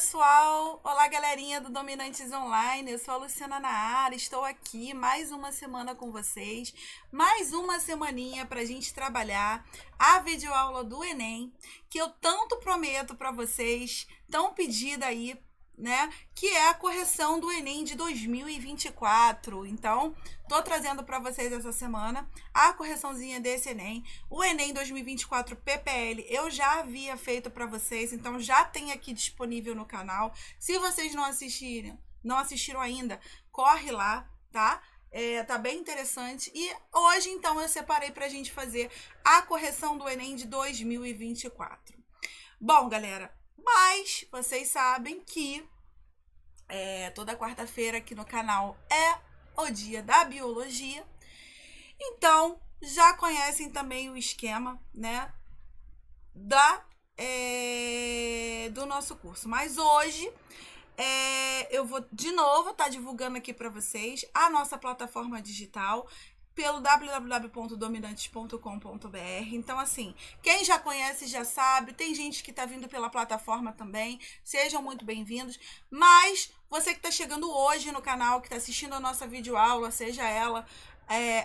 pessoal! Olá, galerinha do Dominantes Online. Eu sou a Luciana Naara, estou aqui mais uma semana com vocês, mais uma semaninha para a gente trabalhar a videoaula do Enem, que eu tanto prometo para vocês, tão pedida aí, né? Que é a correção do Enem de 2024. Então, tô trazendo para vocês essa semana a correçãozinha desse Enem. O Enem 2024 PPL eu já havia feito para vocês, então já tem aqui disponível no canal. Se vocês não assistiram ainda, corre lá, tá? Tá bem interessante. E hoje, então, eu separei pra gente fazer a correção do Enem de 2024. Bom, galera, mas vocês sabem que toda quarta-feira aqui no canal é o dia da biologia. Então, já conhecem também o esquema, né, do nosso curso. Mas hoje eu vou de novo estar divulgando aqui para vocês a nossa plataforma digital pelo www.dominantes.com.br. Então, assim, quem já conhece já sabe, tem gente que está vindo pela plataforma também, sejam muito bem-vindos. Mas você que está chegando hoje no canal, que está assistindo a nossa videoaula, seja ela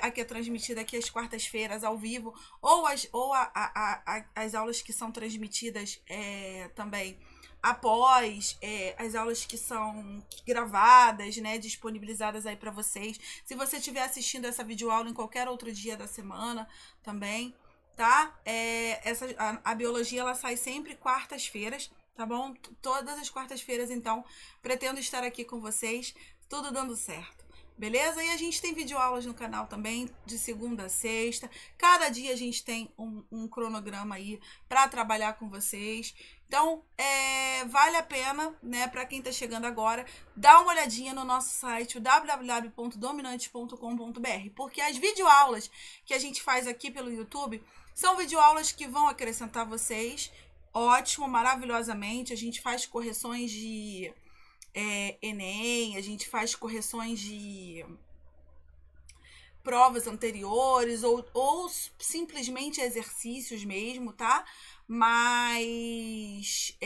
a que é transmitida aqui às quartas-feiras ao vivo, ou as aulas que são transmitidas também após as aulas que são gravadas, né, disponibilizadas aí para vocês. Se você estiver assistindo essa videoaula em qualquer outro dia da semana também, tá? A biologia, ela sai sempre quartas-feiras, tá bom? Todas as quartas-feiras, então, pretendo estar aqui com vocês, tudo dando certo. Beleza? E a gente tem videoaulas no canal também, de segunda a sexta. Cada dia a gente tem um cronograma aí para trabalhar com vocês. Então, vale a pena, né, para quem está chegando agora, dar uma olhadinha no nosso site, o www.dominantes.com.br, porque as videoaulas que a gente faz aqui pelo YouTube são videoaulas que vão acrescentar vocês, ótimo, maravilhosamente. A gente faz correções de Enem, a gente faz correções de provas anteriores ou simplesmente exercícios mesmo, tá? Mas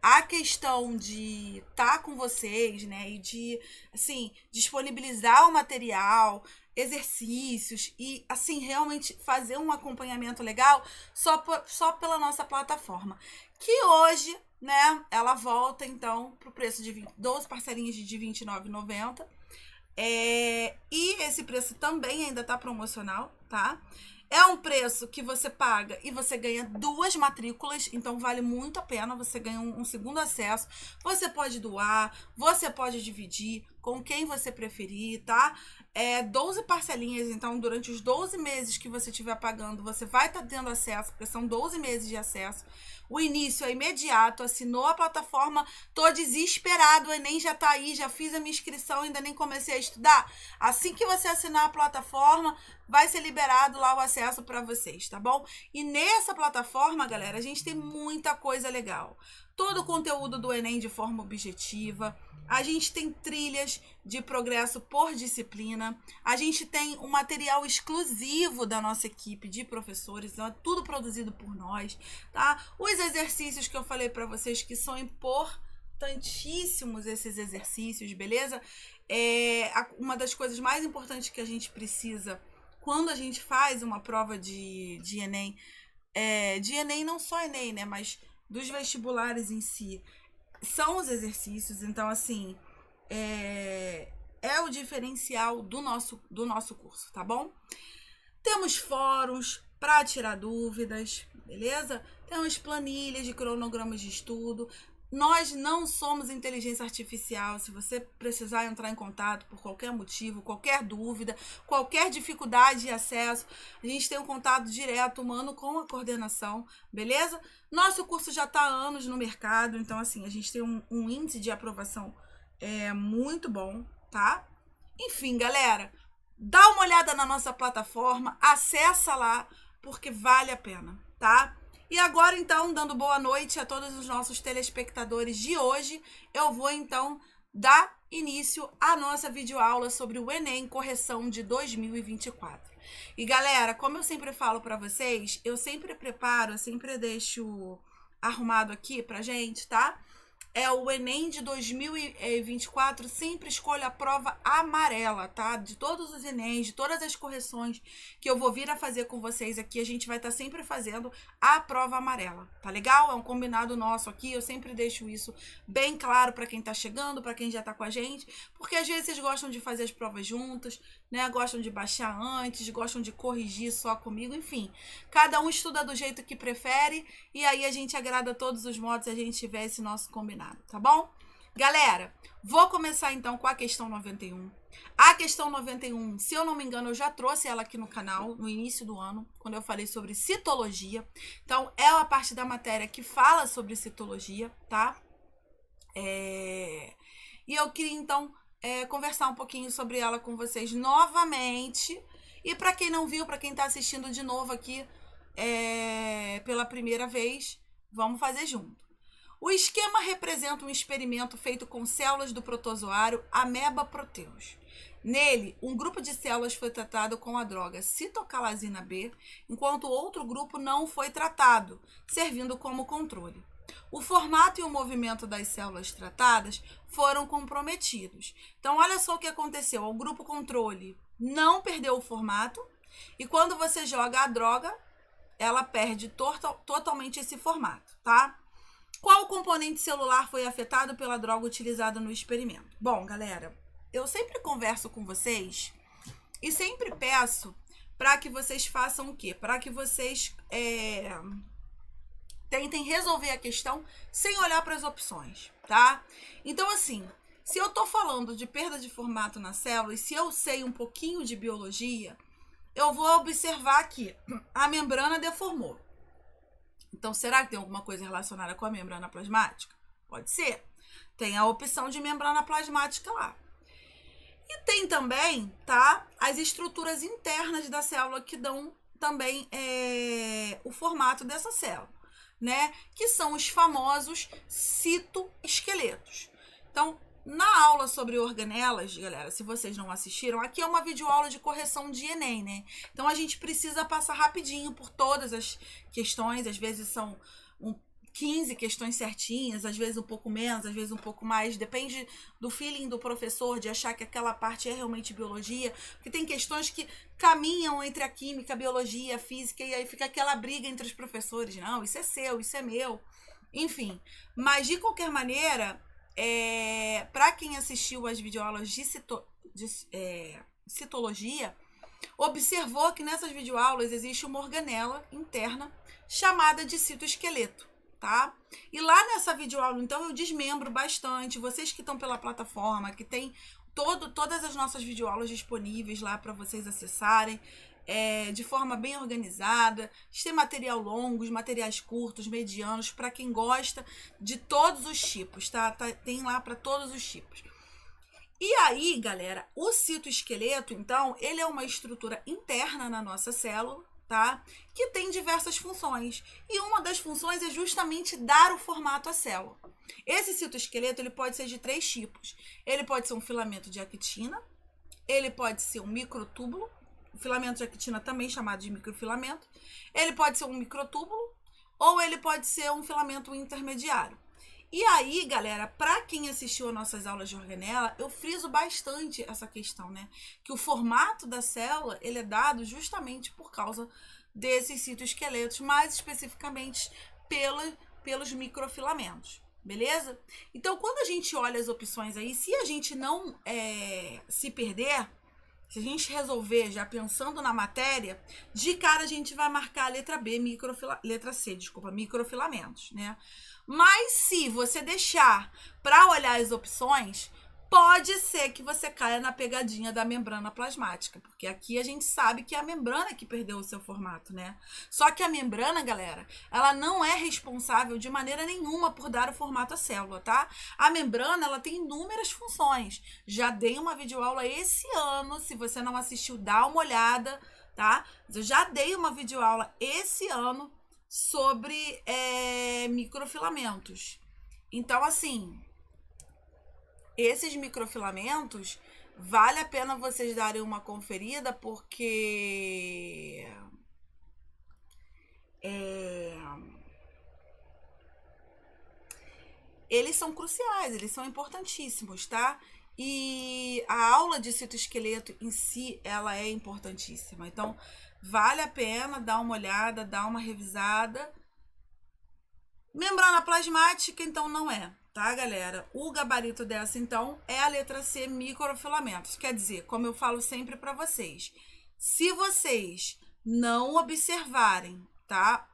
a questão de estar com vocês, né, e de, assim, disponibilizar o material, exercícios e, assim, realmente fazer um acompanhamento legal só pela nossa plataforma, que hoje, né, ela volta, então, para o preço de 12 parcelinhas de R$ 29,90. E esse preço também ainda tá promocional, tá? É um preço que você paga e você ganha 2 matrículas, então vale muito a pena, você ganha um segundo acesso. Você pode doar, você pode dividir com quem você preferir, tá? 12 parcelinhas, então durante os 12 meses que você estiver pagando, você vai estar tendo acesso, porque são 12 meses de acesso. O início é imediato, assinou a plataforma, tô desesperado, o Enem já tá aí, já fiz a minha inscrição, ainda nem comecei a estudar. Assim que você assinar a plataforma, vai ser liberado lá o acesso para vocês, tá bom? E nessa plataforma, galera, a gente tem muita coisa legal. Todo o conteúdo do Enem de forma objetiva. A gente tem trilhas de progresso por disciplina. A gente tem um material exclusivo da nossa equipe de professores, então é tudo produzido por nós, tá? Os exercícios que eu falei para vocês, que são importantíssimos esses exercícios, beleza? Uma das coisas mais importantes que a gente precisa quando a gente faz uma prova de Enem, de Enem, não só Enem, né, mas dos vestibulares em si, são os exercícios. Então, assim, o diferencial do nosso curso, tá bom? Temos fóruns para tirar dúvidas, beleza? Temos planilhas de cronogramas de estudo. Nós não somos inteligência artificial. Se você precisar entrar em contato por qualquer motivo, qualquer dúvida, qualquer dificuldade de acesso, a gente tem um contato direto, humano, com a coordenação, beleza? Nosso curso já está há anos no mercado, então, assim, a gente tem um índice de aprovação muito bom, tá? Enfim, galera, dá uma olhada na nossa plataforma, acessa lá, porque vale a pena, tá? E agora, então, dando boa noite a todos os nossos telespectadores de hoje, eu vou, então, dar início à nossa videoaula sobre o Enem Correção de 2024. E, galera, como eu sempre falo para vocês, eu sempre preparo, eu sempre deixo arrumado aqui pra gente, tá? É o Enem de 2024, sempre escolha a prova amarela, tá? De todos os Enems, de todas as correções que eu vou vir a fazer com vocês aqui, a gente vai estar sempre fazendo a prova amarela, tá legal? É um combinado nosso aqui, eu sempre deixo isso bem claro para quem tá chegando, para quem já tá com a gente, porque às vezes vocês gostam de fazer as provas juntas, né? Gostam de baixar antes, gostam de corrigir só comigo, enfim. Cada um estuda do jeito que prefere e aí a gente agrada todos os modos se a gente tiver esse nosso combinado. Tá bom? Galera, vou começar então com a questão 91. A questão 91, se eu não me engano, eu já trouxe ela aqui no canal no início do ano, quando eu falei sobre citologia. Então, é a parte da matéria que fala sobre citologia, tá? E eu queria então conversar um pouquinho sobre ela com vocês novamente. E para quem não viu, para quem tá assistindo de novo aqui pela primeira vez, vamos fazer junto. O esquema representa um experimento feito com células do protozoário Ameba proteus. Nele, um grupo de células foi tratado com a droga citocalasina B, enquanto outro grupo não foi tratado, servindo como controle. O formato e o movimento das células tratadas foram comprometidos. Então, olha só o que aconteceu. O grupo controle não perdeu o formato, e quando você joga a droga, ela perde totalmente esse formato, tá? Qual componente celular foi afetado pela droga utilizada no experimento? Bom, galera, eu sempre converso com vocês e sempre peço para que vocês façam o quê? Para que vocês tentem resolver a questão sem olhar para as opções, tá? Então, assim, se eu tô falando de perda de formato na célula e se eu sei um pouquinho de biologia, eu vou observar que a membrana deformou. Então, será que tem alguma coisa relacionada com a membrana plasmática? Pode ser. Tem a opção de membrana plasmática lá. E tem também, tá, as estruturas internas da célula que dão também o formato dessa célula, né? Que são os famosos citoesqueletos. Então, na aula sobre organelas, galera, se vocês não assistiram, aqui é uma videoaula de correção de Enem, né? Então, a gente precisa passar rapidinho por todas as questões, às vezes são 15 questões certinhas, às vezes um pouco menos, às vezes um pouco mais, depende do feeling do professor, de achar que aquela parte é realmente biologia, porque tem questões que caminham entre a química, a biologia, a física, e aí fica aquela briga entre os professores, não, isso é seu, isso é meu, enfim. Mas, de qualquer maneira, para quem assistiu às videoaulas de citologia, observou que nessas videoaulas existe uma organela interna chamada de citoesqueleto, tá? E lá nessa videoaula, então, eu desmembro bastante. Vocês que estão pela plataforma, que tem todas as nossas videoaulas disponíveis lá para vocês acessarem, de forma bem organizada. Tem material longo, materiais curtos, medianos, para quem gosta de todos os tipos, tá? Tem lá para todos os tipos. E aí, galera, o citoesqueleto, então, ele é uma estrutura interna na nossa célula, tá? Que tem diversas funções. E uma das funções é justamente dar o formato à célula. Esse citoesqueleto, ele pode ser de 3 tipos. Ele pode ser um filamento de actina, ele pode ser um microtúbulo, o filamento de actina também chamado de microfilamento, ele pode ser um microtúbulo ou ele pode ser um filamento intermediário. E aí, galera, para quem assistiu às nossas aulas de organela, eu friso bastante essa questão, né? Que o formato da célula, ele é dado justamente por causa desses citoesqueletos, mais especificamente pelos microfilamentos, beleza? Então, quando a gente olha as opções aí, se a gente não se perder, se a gente resolver já pensando na matéria, de cara a gente vai marcar a letra B, letra C, desculpa, microfilamentos, né? Mas se você deixar para olhar as opções, pode ser que você caia na pegadinha da membrana plasmática, porque aqui a gente sabe que é a membrana que perdeu o seu formato, né? Só que a membrana, galera, ela não é responsável de maneira nenhuma por dar o formato à célula, tá? A membrana, ela tem inúmeras funções. Já dei uma videoaula esse ano, se você não assistiu, dá uma olhada, tá? Eu já dei uma videoaula esse ano sobre microfilamentos. Então, assim, esses microfilamentos, vale a pena vocês darem uma conferida, porque eles são cruciais, eles são importantíssimos, tá? E a aula de citoesqueleto em si, ela é importantíssima. Então, vale a pena dar uma olhada, dar uma revisada. Membrana plasmática, então, não é, tá, galera? O gabarito dessa, então, é a letra C, microfilamentos. Quer dizer, como eu falo sempre para vocês, se vocês não observarem, tá,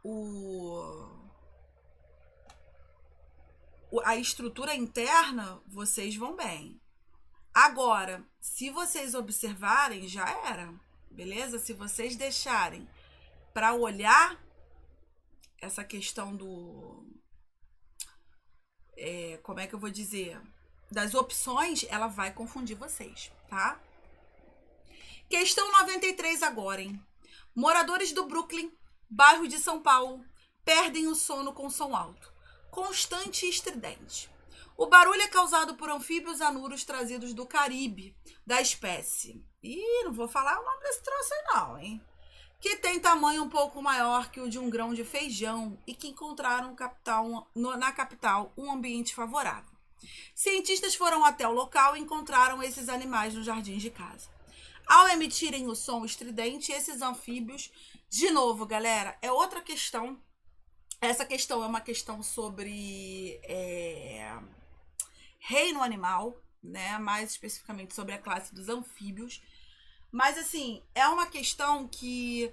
a estrutura interna, vocês vão bem. Agora, se vocês observarem, já era, beleza? Se vocês deixarem para olhar essa questão como é que eu vou dizer? Das opções, ela vai confundir vocês, tá? Questão 93 agora, hein? Moradores do Brooklyn, bairro de São Paulo, perdem o sono com som alto, constante e estridente. O barulho é causado por anfíbios anuros trazidos do Caribe, da espécie. Ih, não vou falar o nome desse troço aí não, hein? Que tem tamanho um pouco maior que o de um grão de feijão e que encontraram na capital um ambiente favorável. Cientistas foram até o local e encontraram esses animais nos jardins de casa. Ao emitirem o som estridente, esses anfíbios, de novo, galera, é outra questão. Essa questão é uma questão sobre reino animal, né? Mais especificamente sobre a classe dos anfíbios. Mas, assim, é uma questão que,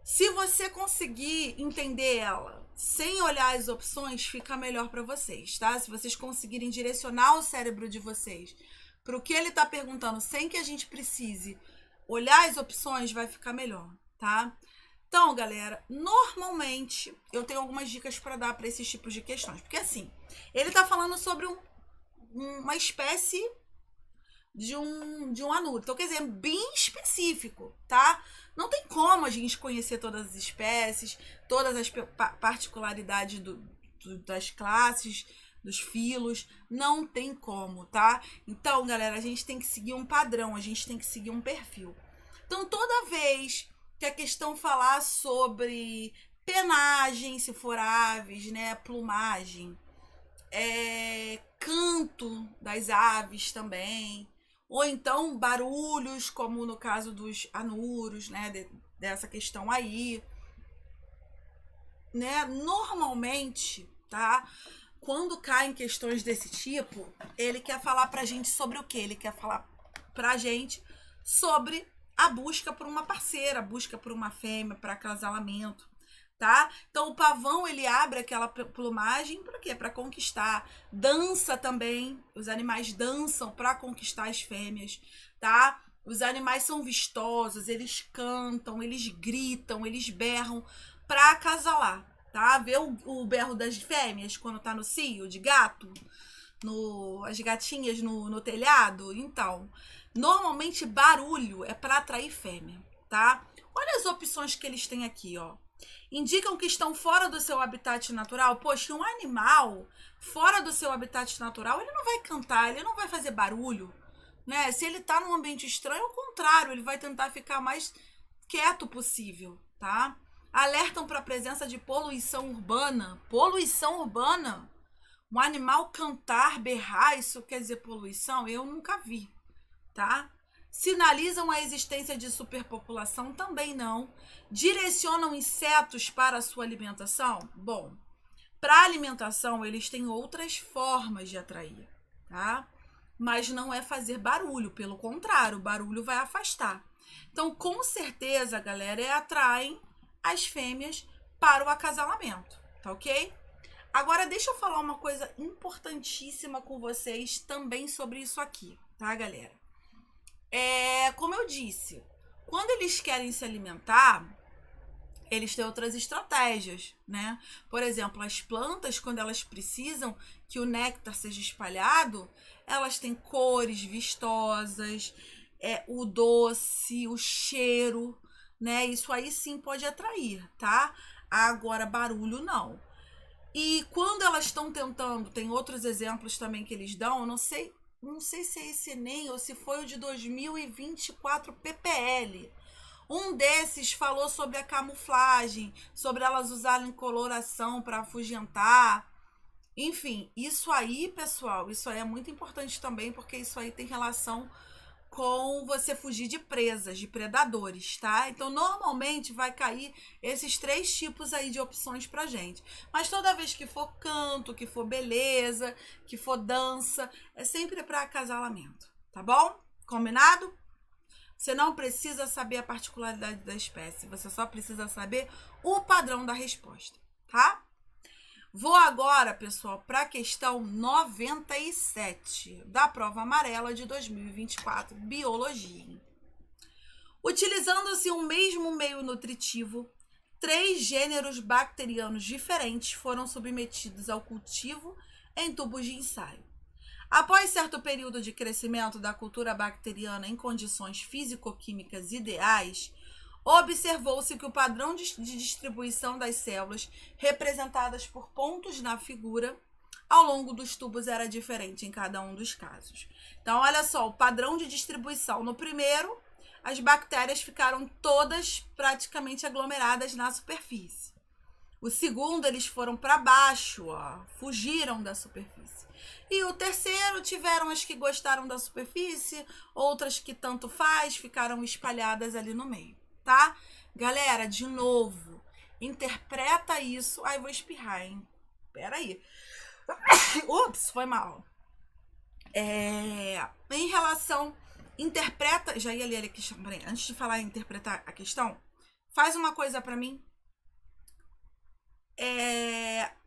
se você conseguir entender ela sem olhar as opções, fica melhor para vocês, tá? Se vocês conseguirem direcionar o cérebro de vocês para o que ele está perguntando sem que a gente precise olhar as opções, vai ficar melhor, tá? Então, galera, normalmente eu tenho algumas dicas para dar para esses tipos de questões. Porque, assim, ele está falando sobre uma espécie de um anuro. Então, quer dizer, bem específico, tá? Não tem como a gente conhecer todas as espécies, todas as particularidades das classes, dos filos. Não tem como, tá? Então, galera, a gente tem que seguir um padrão, a gente tem que seguir um perfil. Então, toda vez que a questão falar sobre penagem, se for aves, né? Plumagem, canto das aves também, ou então barulhos, como no caso dos anuros, né? Dessa questão aí, né? Normalmente, tá? Quando caem questões desse tipo, ele quer falar pra gente sobre o quê? Ele quer falar pra gente sobre a busca por uma parceira, a busca por uma fêmea, para acasalamento, tá? Então, o pavão, ele abre aquela plumagem para quê? Para conquistar. Dança também. Os animais dançam para conquistar as fêmeas, tá? Os animais são vistosos, eles cantam, eles gritam, eles berram para acasalar, tá? Vê o berro das fêmeas quando tá no cio de gato? As gatinhas no telhado? Então, normalmente barulho é para atrair fêmea, tá? Olha as opções que eles têm aqui, ó. Indicam que estão fora do seu habitat natural. Poxa, um animal fora do seu habitat natural, ele não vai cantar, ele não vai fazer barulho, né? Se ele tá num ambiente estranho, ao contrário, ele vai tentar ficar mais quieto possível, tá? Alertam para a presença de poluição urbana. Poluição urbana? Um animal cantar, berrar, isso quer dizer poluição? Eu nunca vi, tá? Sinalizam a existência de superpopulação? Também não. Direcionam insetos para a sua alimentação? Bom, para alimentação eles têm outras formas de atrair, tá? Mas não é fazer barulho, pelo contrário, o barulho vai afastar. Então, com certeza, galera, atraem as fêmeas para o acasalamento, tá ok? Agora, deixa eu falar uma coisa importantíssima com vocês também sobre isso aqui, tá, galera? Como eu disse, quando eles querem se alimentar, eles têm outras estratégias, né? Por exemplo, as plantas, quando elas precisam que o néctar seja espalhado, elas têm cores vistosas, o doce, o cheiro, né? Isso aí sim pode atrair, tá? Agora, barulho não. E quando elas estão tentando, tem outros exemplos também que eles dão, eu não sei se é esse Enem ou se foi o de 2024 PPL. Um desses falou sobre a camuflagem, sobre elas usarem coloração para afugentar. Enfim, isso aí, pessoal, isso aí é muito importante também, porque isso aí tem relação com você fugir de presas, de predadores, tá? Então, normalmente vai cair esses 3 tipos aí de opções pra gente. Mas toda vez que for canto, que for beleza, que for dança, é sempre para acasalamento, tá bom? Combinado? Você não precisa saber a particularidade da espécie, você só precisa saber o padrão da resposta, tá? Vou agora, pessoal, para a questão 97 da prova amarela de 2024, Biologia. Utilizando-se um mesmo meio nutritivo, 3 gêneros bacterianos diferentes foram submetidos ao cultivo em tubos de ensaio. Após certo período de crescimento da cultura bacteriana em condições físico-químicas ideais, observou-se que o padrão de distribuição das células, representadas por pontos na figura, ao longo dos tubos era diferente em cada um dos casos. Então, olha só, o padrão de distribuição. No primeiro, as bactérias ficaram todas praticamente aglomeradas na superfície. O segundo, eles foram para baixo, ó, fugiram da superfície. E o terceiro, tiveram as que gostaram da superfície, outras que tanto faz, ficaram espalhadas ali no meio, tá? Galera, de novo, interpreta isso. Ai, vou espirrar, hein? Peraí. Ups, foi mal. Em relação... Interpreta... Já ia ler a questão. Peraí, antes de falar interpretar a questão, faz uma coisa pra mim.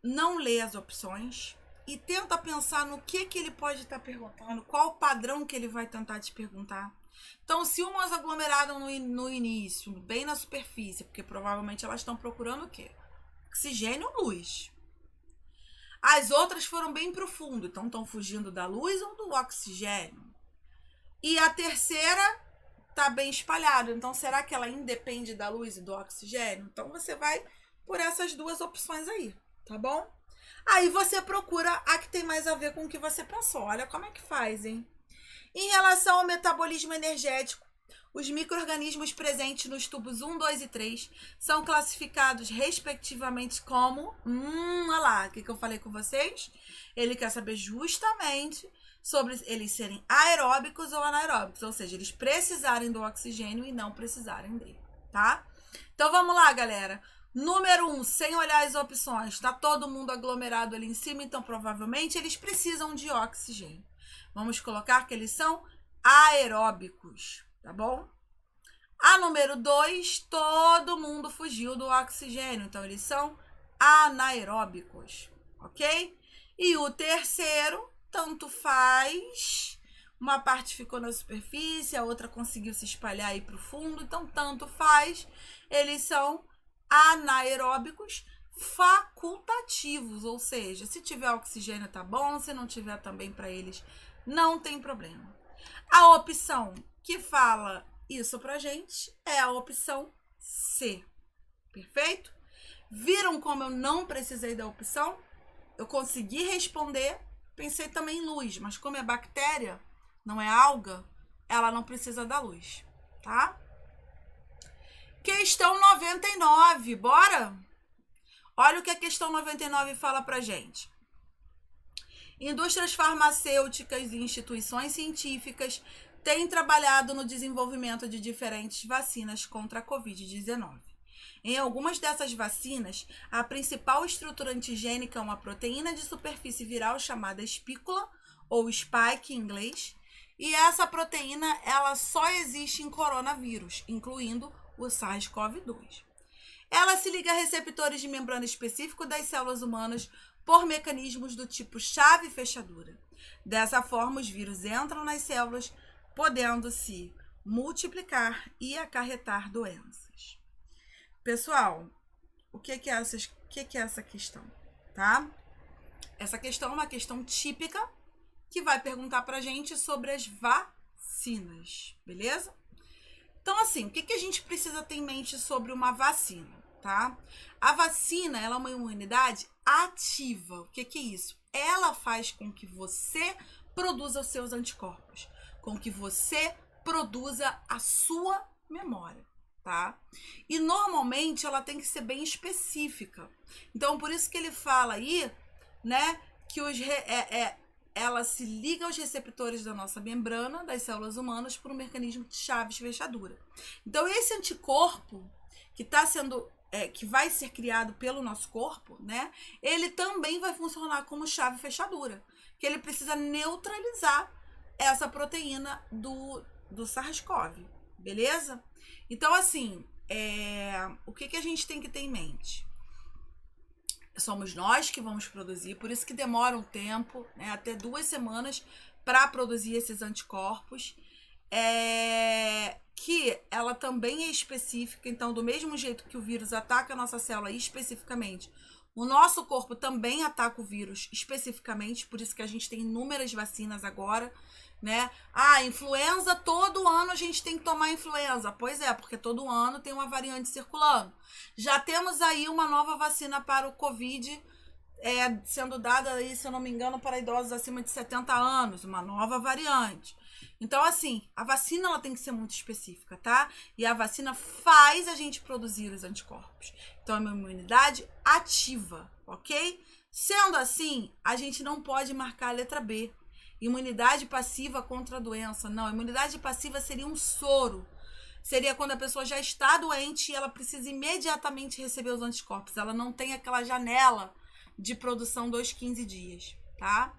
Não lê as opções e tenta pensar no que ele pode estar perguntando, qual o padrão que ele vai tentar te perguntar. Então, se umas aglomeraram no início, bem na superfície, porque provavelmente elas estão procurando o quê? Oxigênio ou luz. As outras foram bem profundo, então estão fugindo da luz ou do oxigênio. E a terceira está bem espalhada, então será que ela independe da luz e do oxigênio? Então você vai por essas 2 opções aí, tá bom? Aí você procura a que tem mais a ver com o que você pensou. Olha como é que faz, hein? Em relação ao metabolismo energético, os micro-organismos presentes nos tubos 1, 2 e 3 são classificados respectivamente como... olha lá, o que eu falei com vocês? Ele quer saber justamente sobre eles serem aeróbicos ou anaeróbicos, ou seja, eles precisarem do oxigênio e não precisarem dele, tá? Então vamos lá, galera. Número 1, sem olhar as opções, tá todo mundo aglomerado ali em cima, então provavelmente eles precisam de oxigênio. Vamos colocar que eles são aeróbicos, tá bom? A número 2, todo mundo fugiu do oxigênio, então eles são anaeróbicos, ok? E o terceiro, tanto faz, uma parte ficou na superfície, a outra conseguiu se espalhar aí para o fundo, então tanto faz, eles são anaeróbicos facultativos, ou seja, se tiver oxigênio tá bom, se não tiver também para eles não tem problema. A opção que fala isso pra gente é a opção C, perfeito? Viram como eu não precisei da opção? Eu consegui responder, pensei também em luz, mas como é bactéria, não é alga, ela não precisa da luz, tá? Questão 99, bora? Olha o que a questão 99 fala pra gente. Indústrias farmacêuticas e instituições científicas têm trabalhado no desenvolvimento de diferentes vacinas contra a Covid-19. Em algumas dessas vacinas, a principal estrutura antigênica é uma proteína de superfície viral chamada espícula, ou spike em inglês, e essa proteína ela só existe em coronavírus, incluindo o SARS-CoV-2. Ela se liga a receptores de membrana específico das células humanas por mecanismos do tipo chave e fechadura. Dessa forma, os vírus entram nas células, podendo se multiplicar e acarretar doenças. Pessoal, o que é essa questão, tá? Essa questão é uma questão típica que vai perguntar pra gente sobre as vacinas, beleza? Então, assim, o que a gente precisa ter em mente sobre uma vacina, tá? A vacina, ela é uma imunidade ativa. O que é isso? Ela faz com que você produza os seus anticorpos, com que você produza a sua memória, tá? E normalmente ela tem que ser bem específica. Então, por isso que ele fala aí, né, que ela se liga aos receptores da nossa membrana, das células humanas, por um mecanismo de chave-fechadura. Então, esse anticorpo que está sendo, que vai ser criado pelo nosso corpo, né? Ele também vai funcionar como chave-fechadura, que ele precisa neutralizar essa proteína do SARS-CoV, beleza? Então, assim, o que a gente tem que ter em mente? Somos nós que vamos produzir, por isso que demora um tempo, né, até 2 semanas para produzir esses anticorpos, que ela também é específica, então do mesmo jeito que o vírus ataca a nossa célula especificamente, o nosso corpo também ataca o vírus especificamente, por isso que a gente tem inúmeras vacinas agora, né? Influenza, todo ano a gente tem que tomar influenza. Pois é, porque todo ano tem uma variante circulando. Já temos aí uma nova vacina para o Covid, sendo dada aí, se eu não me engano, para idosos acima de 70 anos, uma nova variante. Então, assim, a vacina ela tem que ser muito específica, tá? E a vacina faz a gente produzir os anticorpos. Então, é uma imunidade ativa, ok? Sendo assim, a gente não pode marcar a letra B. Imunidade passiva contra a doença. Não, imunidade passiva seria um soro. Seria quando a pessoa já está doente e ela precisa imediatamente receber os anticorpos. Ela não tem aquela janela de produção dos 15 dias, tá?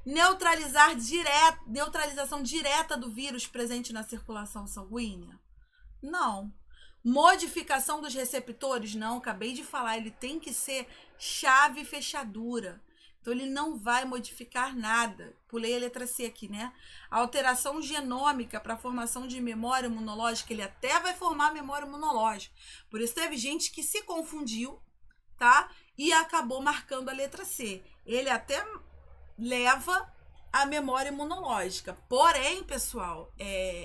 Neutralização direta do vírus presente na circulação sanguínea? Não. Modificação dos receptores? Não, acabei de falar, ele tem que ser chave-fechadura. Então, ele não vai modificar nada. Pulei a letra C aqui, né? A alteração genômica para a formação de memória imunológica, ele até vai formar memória imunológica. Por isso, teve gente que se confundiu, tá? E acabou marcando a letra C. Ele até leva a memória imunológica. Porém, pessoal,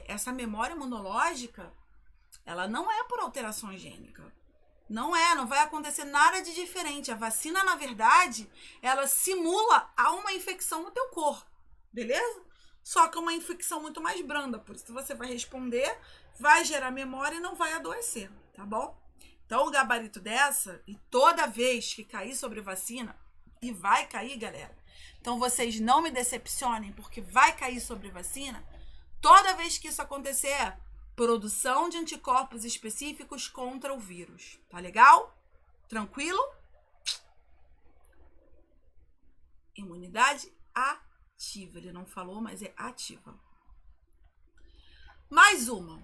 essa memória imunológica, ela não é por alteração gênica. Não vai acontecer nada de diferente. A vacina, na verdade, ela simula a uma infecção no teu corpo, beleza? Só que é uma infecção muito mais branda, por isso você vai responder, vai gerar memória e não vai adoecer, tá bom? Então, o gabarito dessa, e toda vez que cair sobre vacina, e vai cair, galera, então vocês não me decepcionem, porque vai cair sobre vacina, toda vez que isso acontecer, produção de anticorpos específicos contra o vírus. Tá legal? Tranquilo? Imunidade ativa. Ele não falou, mas é ativa. Mais uma.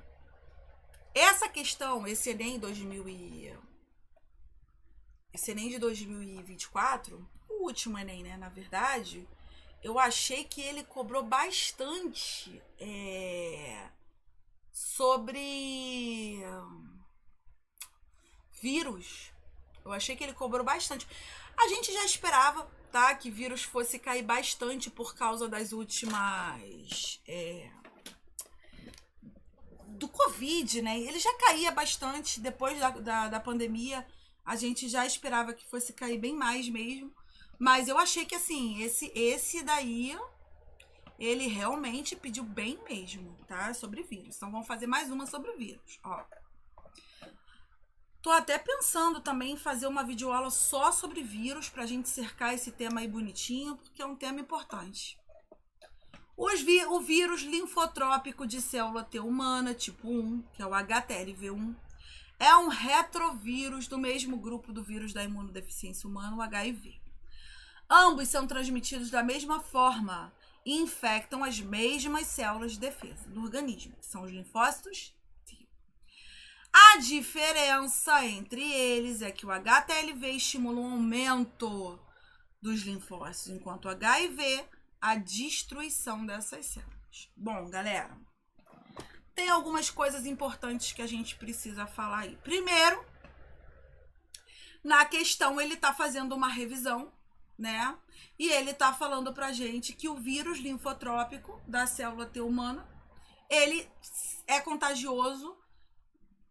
Essa questão, esse Enem de 2024, o último Enem, né? Na verdade, eu achei que ele cobrou bastante sobre vírus. Eu achei que ele cobrou bastante. A gente já esperava, tá? Que vírus fosse cair bastante por causa das últimas... do Covid, né? Ele já caía bastante depois da pandemia. A gente já esperava que fosse cair bem mais mesmo. Mas eu achei que, assim, esse daí... ele realmente pediu bem mesmo, tá? Sobre vírus. Então, vamos fazer mais uma sobre vírus, ó. Tô até pensando também em fazer uma videoaula só sobre vírus, pra gente cercar esse tema aí bonitinho, porque é um tema importante. O vírus linfotrópico de célula T humana, tipo 1, que é o HTLV1, é um retrovírus do mesmo grupo do vírus da imunodeficiência humana, o HIV. Ambos são transmitidos da mesma forma e infectam as mesmas células de defesa do organismo, que são os linfócitos T. A diferença entre eles é que o HTLV estimula um aumento dos linfócitos, enquanto o HIV, a destruição dessas células. Bom, galera, tem algumas coisas importantes que a gente precisa falar aí. Primeiro, na questão, ele está fazendo uma revisão, né? E ele tá falando pra gente que o vírus linfotrópico da célula T humana, ele é contagioso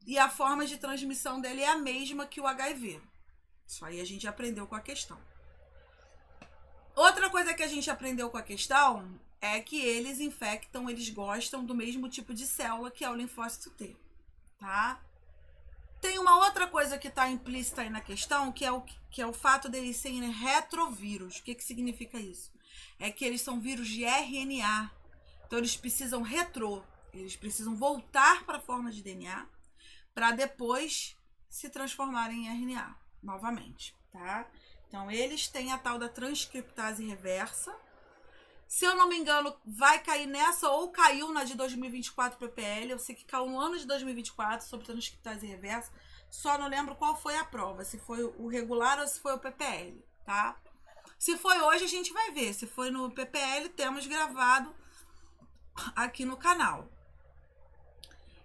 e a forma de transmissão dele é a mesma que o HIV. Isso aí a gente aprendeu com a questão. Outra coisa que a gente aprendeu com a questão é que eles gostam do mesmo tipo de célula que é o linfócito T, tá? Tem uma outra coisa que está implícita aí na questão, que é o fato deles serem retrovírus. O que significa isso? É que eles são vírus de RNA. Então, eles precisam eles precisam voltar para a forma de DNA para depois se transformarem em RNA novamente, tá? Então, eles têm a tal da transcriptase reversa. Se eu não me engano, vai cair nessa ou caiu na de 2024 PPL. Eu sei que caiu no ano de 2024 sobre transcriptase reversa. Só não lembro qual foi a prova, se foi o regular ou se foi o PPL, tá? Se foi hoje, a gente vai ver. Se foi no PPL, temos gravado aqui no canal.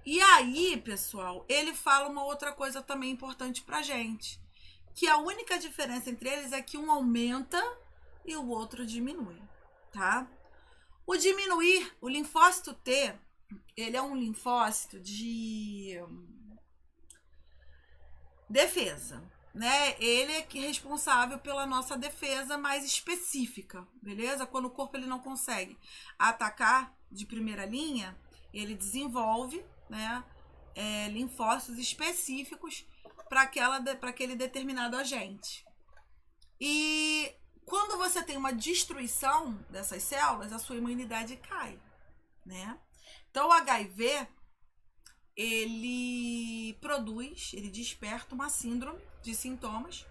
E aí, pessoal, ele fala uma outra coisa também importante pra gente. Que a única diferença entre eles é que um aumenta e o outro diminui, tá? O diminuir, o linfócito T, ele é um linfócito de defesa, né? Ele é responsável pela nossa defesa mais específica, beleza? Quando o corpo ele não consegue atacar de primeira linha, ele desenvolve, né, linfócitos específicos para aquele determinado agente. E quando você tem uma destruição dessas células, a sua imunidade cai, né? Então, o HIV, ele desperta uma síndrome de sintomas,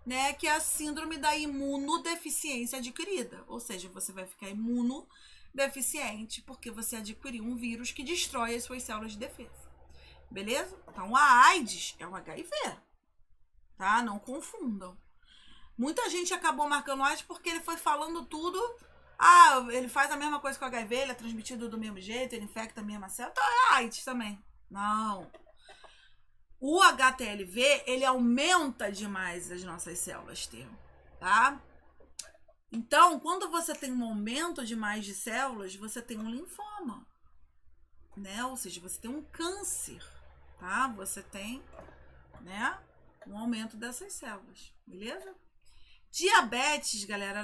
né? Que é a síndrome da imunodeficiência adquirida. Ou seja, você vai ficar imunodeficiente porque você adquiriu um vírus que destrói as suas células de defesa. Beleza? Então, a AIDS é um HIV, tá? Não confundam. Muita gente acabou marcando AIDS porque ele foi falando tudo. Ah, ele faz a mesma coisa que o HIV, ele é transmitido do mesmo jeito, ele infecta a mesma célula. Então é AIDS também. Não. O HTLV, ele aumenta demais as nossas células T, tá? Então, quando você tem um aumento demais de células, você tem um linfoma, né? Ou seja, você tem um câncer, tá? Você tem, né, um aumento dessas células, beleza? Diabetes, galera,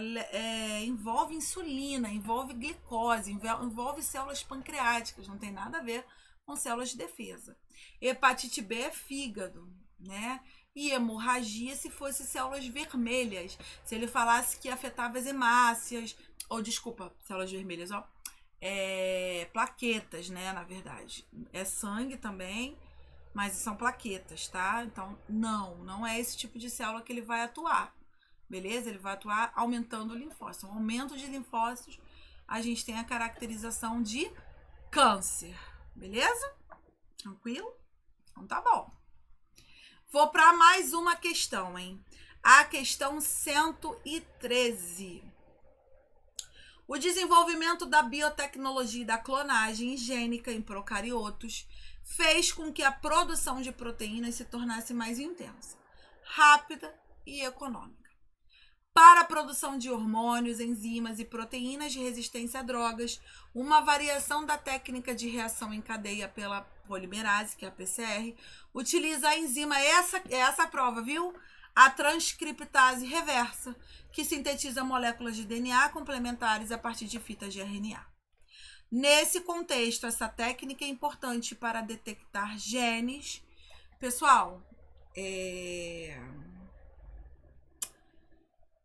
envolve insulina, envolve glicose, envolve células pancreáticas, não tem nada a ver com células de defesa. Hepatite B é fígado, né? E hemorragia se fosse células vermelhas. Se ele falasse que afetava as hemácias, ou desculpa, células vermelhas, ó, plaquetas, né, na verdade. É sangue também, mas são plaquetas, tá? Então, não é esse tipo de célula que ele vai atuar. Beleza? Ele vai atuar aumentando o linfócito. Um aumento de linfócitos, a gente tem a caracterização de câncer. Beleza? Tranquilo? Então tá bom. Vou para mais uma questão, hein? A questão 113. O desenvolvimento da biotecnologia e da clonagem gênica em procariotos fez com que a produção de proteínas se tornasse mais intensa, rápida e econômica. Para a produção de hormônios, enzimas e proteínas de resistência a drogas, uma variação da técnica de reação em cadeia pela polimerase, que é a PCR, utiliza a enzima, essa prova, viu? A transcriptase reversa, que sintetiza moléculas de DNA complementares a partir de fitas de RNA. Nesse contexto, essa técnica é importante para detectar genes. Pessoal,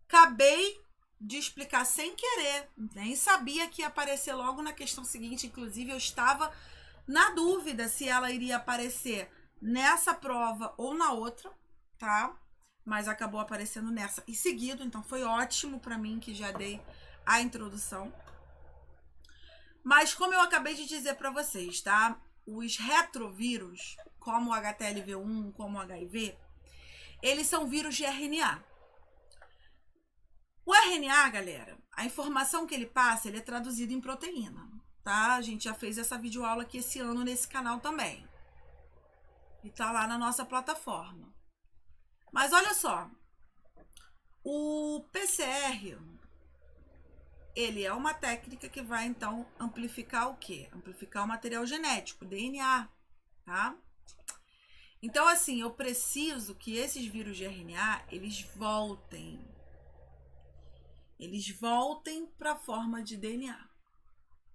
acabei de explicar sem querer, nem sabia que ia aparecer logo na questão seguinte. Inclusive, eu estava na dúvida se ela iria aparecer nessa prova ou na outra, tá? Mas acabou aparecendo nessa e seguido, então foi ótimo para mim que já dei a introdução. Mas como eu acabei de dizer para vocês, tá? Os retrovírus, como o HTLV1, como o HIV, eles são vírus de RNA. O RNA, galera, a informação que ele passa, ele é traduzido em proteína, tá? A gente já fez essa videoaula aqui esse ano nesse canal também. E tá lá na nossa plataforma. Mas olha só, o PCR, ele é uma técnica que vai, então, amplificar o quê? Amplificar o material genético, DNA, tá? Então, assim, eu preciso que esses vírus de RNA, eles voltem para a forma de DNA,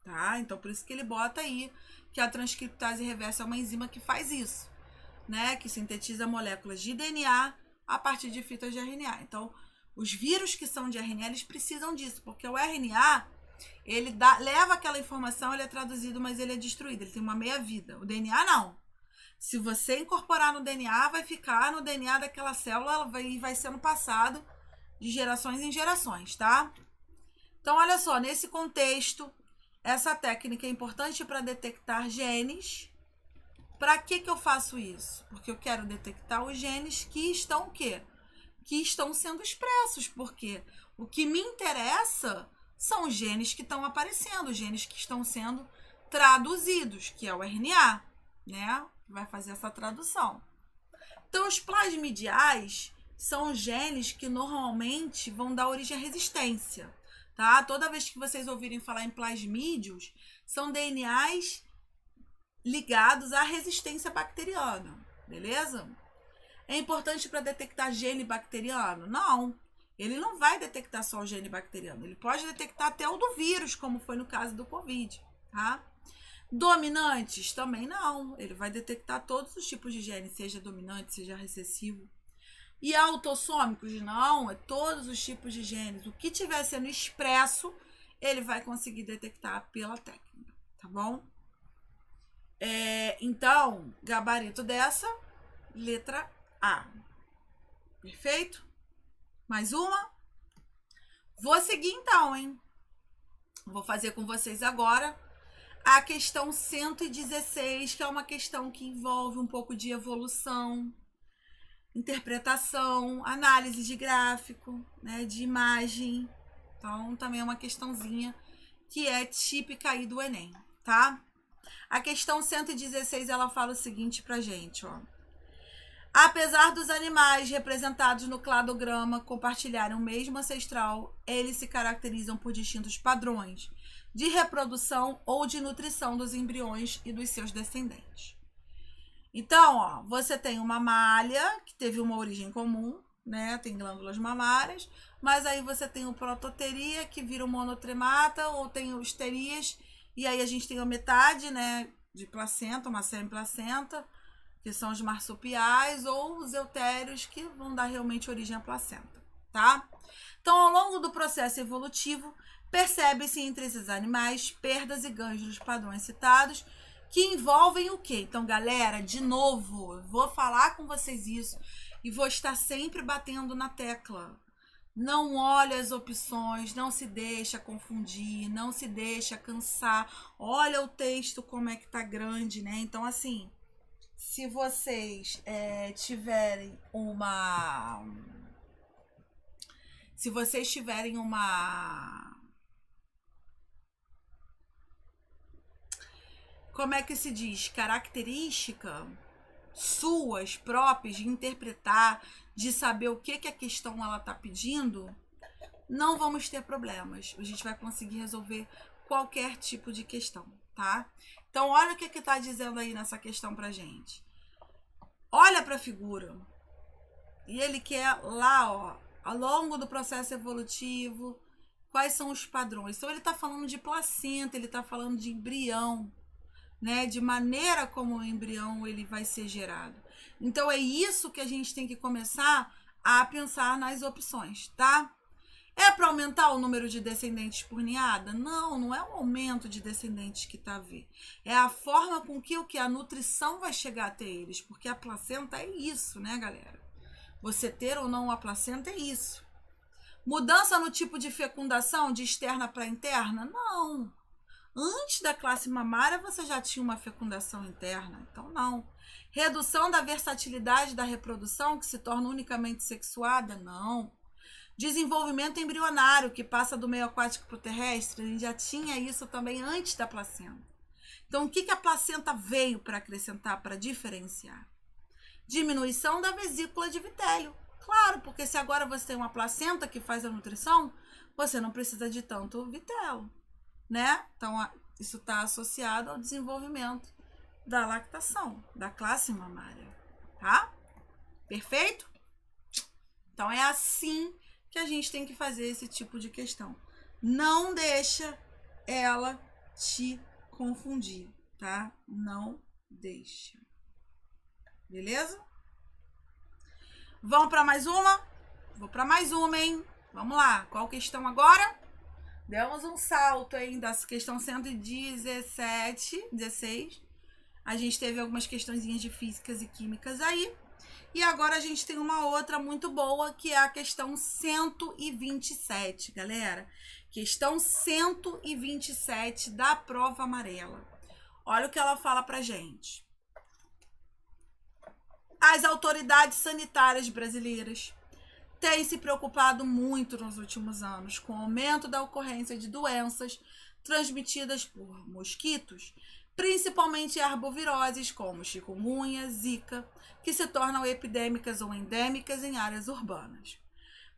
tá? Então, por isso que ele bota aí que a transcriptase reversa é uma enzima que faz isso. né, que sintetiza moléculas de DNA a partir de fitas de RNA. Então, os vírus que são de RNA, eles precisam disso, porque o RNA, ele leva aquela informação, ele é traduzido, mas ele é destruído, ele tem uma meia-vida. O DNA não. Se você incorporar no DNA, vai ficar no DNA daquela célula e vai sendo passado de gerações em gerações, tá? Então, olha só, nesse contexto, essa técnica é importante para detectar genes. Para que eu faço isso? Porque eu quero detectar os genes que estão o quê? Que estão sendo expressos, porque o que me interessa são os genes que estão aparecendo, os genes que estão sendo traduzidos, que é o RNA, né? Vai fazer essa tradução. Então, os plasmidiais são genes que normalmente vão dar origem à resistência, tá? Toda vez que vocês ouvirem falar em plasmídios, são DNAs ligados à resistência bacteriana, beleza? É importante para detectar gene bacteriano? Não. Ele não vai detectar só o gene bacteriano. Ele pode detectar até o do vírus, como foi no caso do Covid, tá? Dominantes? Também não. Ele vai detectar todos os tipos de gene, seja dominante, seja recessivo. E autossômicos? Não. É todos os tipos de genes. O que estiver sendo expresso, ele vai conseguir detectar pela técnica, tá bom? Então, gabarito dessa, letra A. Perfeito? Mais uma? Vou seguir então, hein? Vou fazer com vocês agora a questão 116, que é uma questão que envolve um pouco de evolução, interpretação, análise de gráfico, né, de imagem. Então, também é uma questãozinha que é típica aí do Enem, tá? A questão 116, ela fala o seguinte pra gente, ó. Apesar dos animais representados no cladograma compartilharem o mesmo ancestral, eles se caracterizam por distintos padrões de reprodução ou de nutrição dos embriões e dos seus descendentes. Então, ó, você tem uma malha que teve uma origem comum, né? Tem glândulas mamárias, mas aí você tem o prototeria que vira o monotremata, ou tem os terias, e aí a gente tem a metade, né, de placenta, uma semiplacenta, que são os marsupiais, ou os eutérios, que vão dar realmente origem à placenta, tá? Então, ao longo do processo evolutivo, percebe-se entre esses animais perdas e ganhos dos padrões citados, que envolvem o quê? Então, galera, de novo, eu vou falar com vocês isso e vou estar sempre batendo na tecla. Não olha as opções, não se deixa confundir, não se deixa cansar. Olha o texto como é que tá grande, né? Então, assim, se vocês tiverem uma... Se vocês tiverem uma... Como é que se diz? Característica suas próprias de interpretar, de saber o que a questão ela tá pedindo, não vamos ter problemas. A gente vai conseguir resolver qualquer tipo de questão, tá? Então, olha o que tá dizendo aí nessa questão pra gente. Olha pra figura. E ele quer lá, ó, ao longo do processo evolutivo, quais são os padrões. Então, ele tá falando de placenta, ele tá falando de embrião, né, de maneira como o embrião ele vai ser gerado. Então, é isso que a gente tem que começar a pensar nas opções, tá? É para aumentar o número de descendentes por ninhada? Não, não é o aumento de descendentes que está a ver. É a forma com que a nutrição vai chegar até eles, porque a placenta é isso, né, galera? Você ter ou não a placenta é isso. Mudança no tipo de fecundação, de externa para interna? Não. Antes da classe mamária, você já tinha uma fecundação interna, então não. Redução da versatilidade da reprodução, que se torna unicamente sexuada? Não. Desenvolvimento embrionário, que passa do meio aquático para o terrestre, a gente já tinha isso também antes da placenta. Então, o que a placenta veio para acrescentar, para diferenciar? Diminuição da vesícula de vitélio. Claro, porque se agora você tem uma placenta que faz a nutrição, você não precisa de tanto vitelo, né? Então, isso está associado ao desenvolvimento da lactação, da classe mamária, tá? Perfeito? Então, é assim que a gente tem que fazer esse tipo de questão. Não deixa ela te confundir, tá? Não deixa. Beleza? Vamos para mais uma? Vou para mais uma, hein? Vamos lá. Qual questão agora? Demos um salto, hein? Da questão 117, 16. A gente teve algumas questõezinhas de físicas e químicas aí. E agora a gente tem uma outra muito boa, que é a questão 127, galera. Questão 127 da prova amarela. Olha o que ela fala pra gente. As autoridades sanitárias brasileiras têm se preocupado muito nos últimos anos com o aumento da ocorrência de doenças transmitidas por mosquitos, principalmente arboviroses como chikungunya, zika, que se tornam epidêmicas ou endêmicas em áreas urbanas.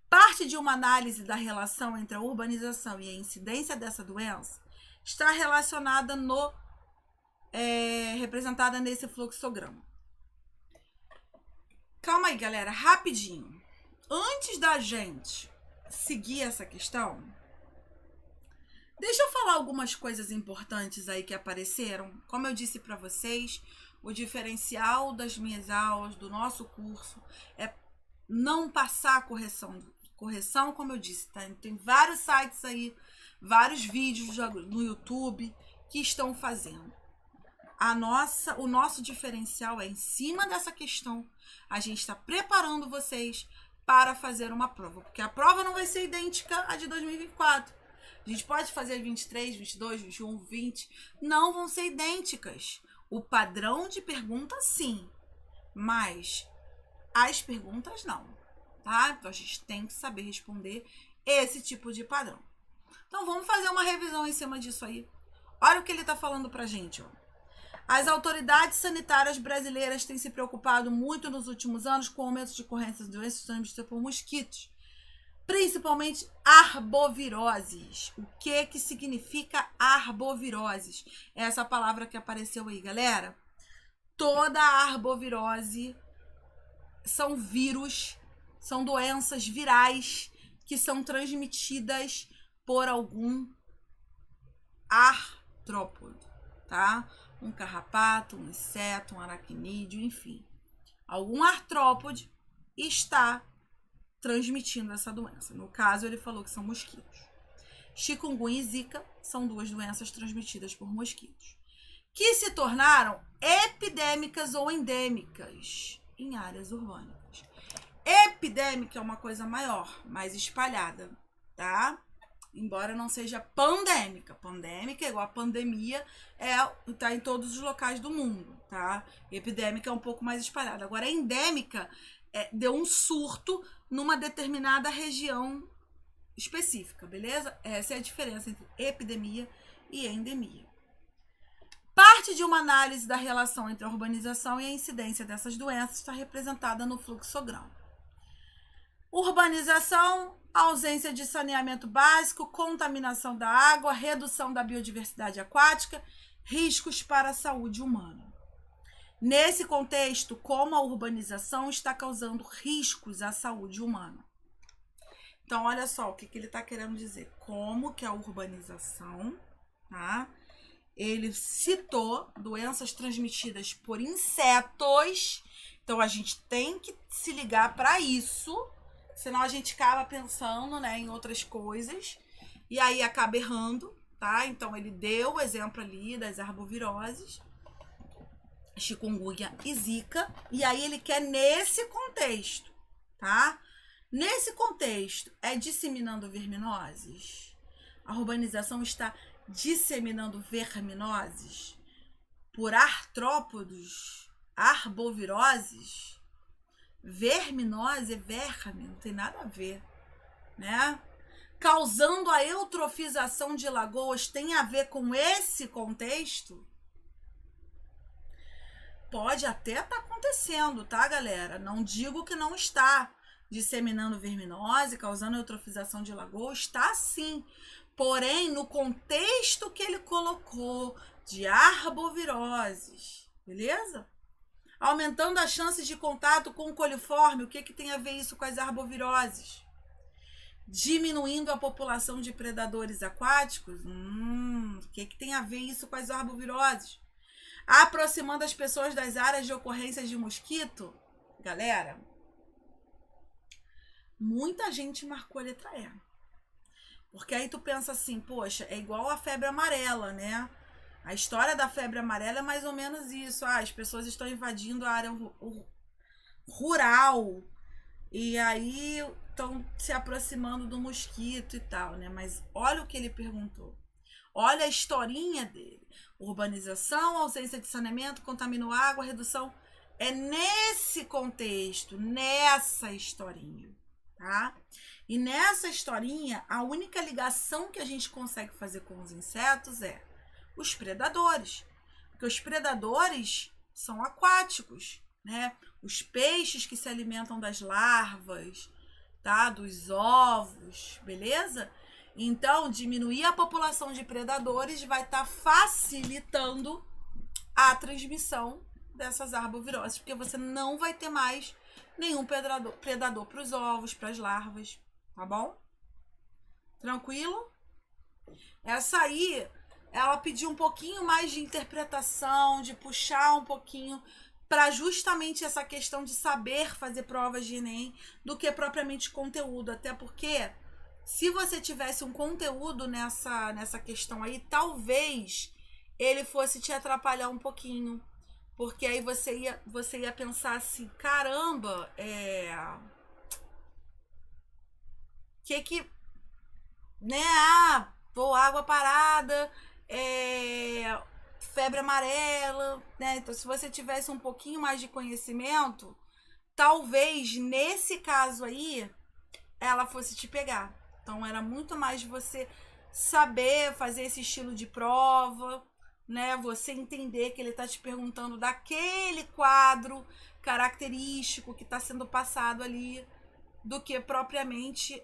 Parte de uma análise da relação entre a urbanização e a incidência dessa doença está relacionada representada nesse fluxograma. Calma aí, galera, rapidinho. Antes da gente seguir essa questão, deixa eu falar algumas coisas importantes aí que apareceram. Como eu disse para vocês, o diferencial das minhas aulas, do nosso curso, é não passar a correção. Correção, como eu disse, tá? Tem vários sites aí, vários vídeos no YouTube que estão fazendo. O nosso diferencial é em cima dessa questão. A gente está preparando vocês para fazer uma prova, porque a prova não vai ser idêntica à de 2024. A gente pode fazer 23, 22, 21, 20, não vão ser idênticas. O padrão de pergunta, sim, mas as perguntas não, tá? Então a gente tem que saber responder esse tipo de padrão. Então vamos fazer uma revisão em cima disso aí. Olha o que ele está falando pra gente, ó. As autoridades sanitárias brasileiras têm se preocupado muito nos últimos anos com o aumento de ocorrências de doenças transmitidas por mosquitos, principalmente arboviroses. O que significa arboviroses? É essa palavra que apareceu aí, galera. Toda arbovirose são vírus, são doenças virais que são transmitidas por algum artrópode, tá? Um carrapato, um inseto, um aracnídeo, enfim. Algum artrópode está transmitindo essa doença. No caso, ele falou que são mosquitos. Chikungunya e zika são duas doenças transmitidas por mosquitos, que se tornaram epidêmicas ou endêmicas em áreas urbanas. Epidêmica é uma coisa maior, mais espalhada, tá? Embora não seja pandêmica. Pandêmica é igual a pandemia, tá em todos os locais do mundo, tá? Epidêmica é um pouco mais espalhada. Agora, endêmica deu um surto numa determinada região específica, beleza? Essa é a diferença entre epidemia e endemia. Parte de uma análise da relação entre a urbanização e a incidência dessas doenças está representada no fluxograma. Urbanização, ausência de saneamento básico, contaminação da água, redução da biodiversidade aquática, riscos para a saúde humana. Nesse contexto, como a urbanização está causando riscos à saúde humana. Então, olha só o que ele está querendo dizer. Como que a urbanização, tá? Ele citou doenças transmitidas por insetos. Então, a gente tem que se ligar para isso. Senão a gente acaba pensando, né, em outras coisas e aí acaba errando, tá? Então ele deu o exemplo ali das arboviroses, chikungunya e zika, e aí ele quer nesse contexto, tá? Nesse contexto, é disseminando verminoses? A urbanização está disseminando verminoses por artrópodos, arboviroses? Verminose é verme, não tem nada a ver, né? Causando a eutrofização de lagoas tem a ver com esse contexto? Pode até estar acontecendo, tá, galera? Não digo que não está. Disseminando verminose, causando eutrofização de lagoa, está sim. Porém, no contexto que ele colocou de arboviroses, beleza? Aumentando as chances de contato com o coliforme. O que tem a ver isso com as arboviroses? Diminuindo a população de predadores aquáticos. O que tem a ver isso com as arboviroses? aproximando as pessoas das áreas de ocorrências de mosquito. Galera, muita gente marcou a letra E. Porque aí tu pensa assim, poxa, é igual a febre amarela, né? A história da febre amarela é mais ou menos isso. As pessoas estão invadindo a área rural e aí estão se aproximando do mosquito e tal, né? Mas olha o que ele perguntou. Olha a historinha dele. Urbanização, ausência de saneamento, contaminou água, redução. É nesse contexto, nessa historinha, tá? E nessa historinha, a única ligação que a gente consegue fazer com os insetos é os predadores. Porque os predadores são aquáticos, né? Os peixes que se alimentam das larvas, tá? Dos ovos, beleza? Então, diminuir a população de predadores vai estar facilitando a transmissão dessas arboviroses, porque você não vai ter mais nenhum predador para os ovos, para as larvas, tá bom? Tranquilo? Essa aí, ela pediu um pouquinho mais de interpretação, de puxar um pouquinho para justamente essa questão de saber fazer provas de Enem do que propriamente conteúdo, até porque se você tivesse um conteúdo nessa questão aí, talvez ele fosse te atrapalhar um pouquinho. Porque aí você ia pensar assim, caramba, né? Água parada, febre amarela, né? Então, se você tivesse um pouquinho mais de conhecimento, talvez nesse caso aí, ela fosse te pegar. Então, era muito mais de você saber fazer esse estilo de prova, né? Você entender que ele está te perguntando daquele quadro característico que está sendo passado ali, do que propriamente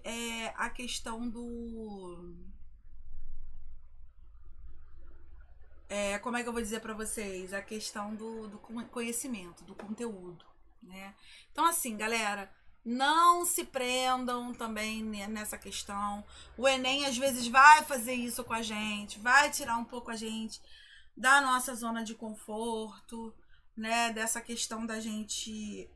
a questão do... como é que eu vou dizer para vocês? A questão do conhecimento, do conteúdo, né? Então, assim, galera, não se prendam também nessa questão. O Enem, às vezes, vai fazer isso com a gente, vai tirar um pouco a gente da nossa zona de conforto, né? Dessa questão da gente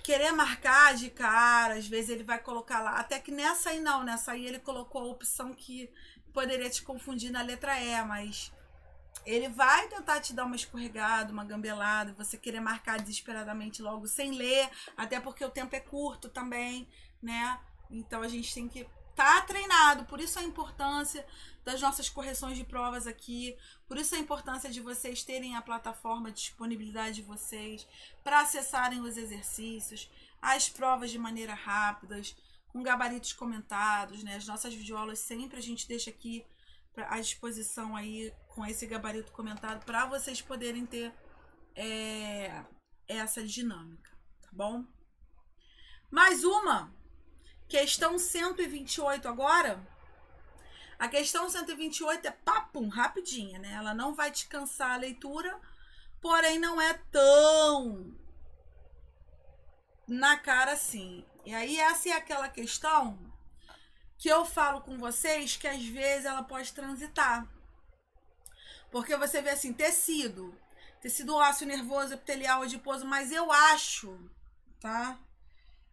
querer marcar de cara. Às vezes ele vai colocar lá, até que nessa aí ele colocou a opção que poderia te confundir na letra E, mas ele vai tentar te dar uma escorregada, uma gambelada, você querer marcar desesperadamente logo sem ler, até porque o tempo é curto também, né? Então a gente tem que estar treinado, por isso a importância das nossas correções de provas aqui, por isso a importância de vocês terem a plataforma de disponibilidade de vocês para acessarem os exercícios, as provas de maneira rápida, com gabaritos comentados, né? As nossas videoaulas sempre a gente deixa aqui à disposição aí com esse gabarito comentado para vocês poderem ter essa dinâmica, tá bom? Mais uma, questão 128 agora. A questão 128 é papum, rapidinha, né? Ela não vai te cansar a leitura, porém não é tão na cara assim. E aí essa é aquela questão que eu falo com vocês que às vezes ela pode transitar. Porque você vê assim, tecido ósseo, nervoso, epitelial, adiposo, mas eu acho, tá?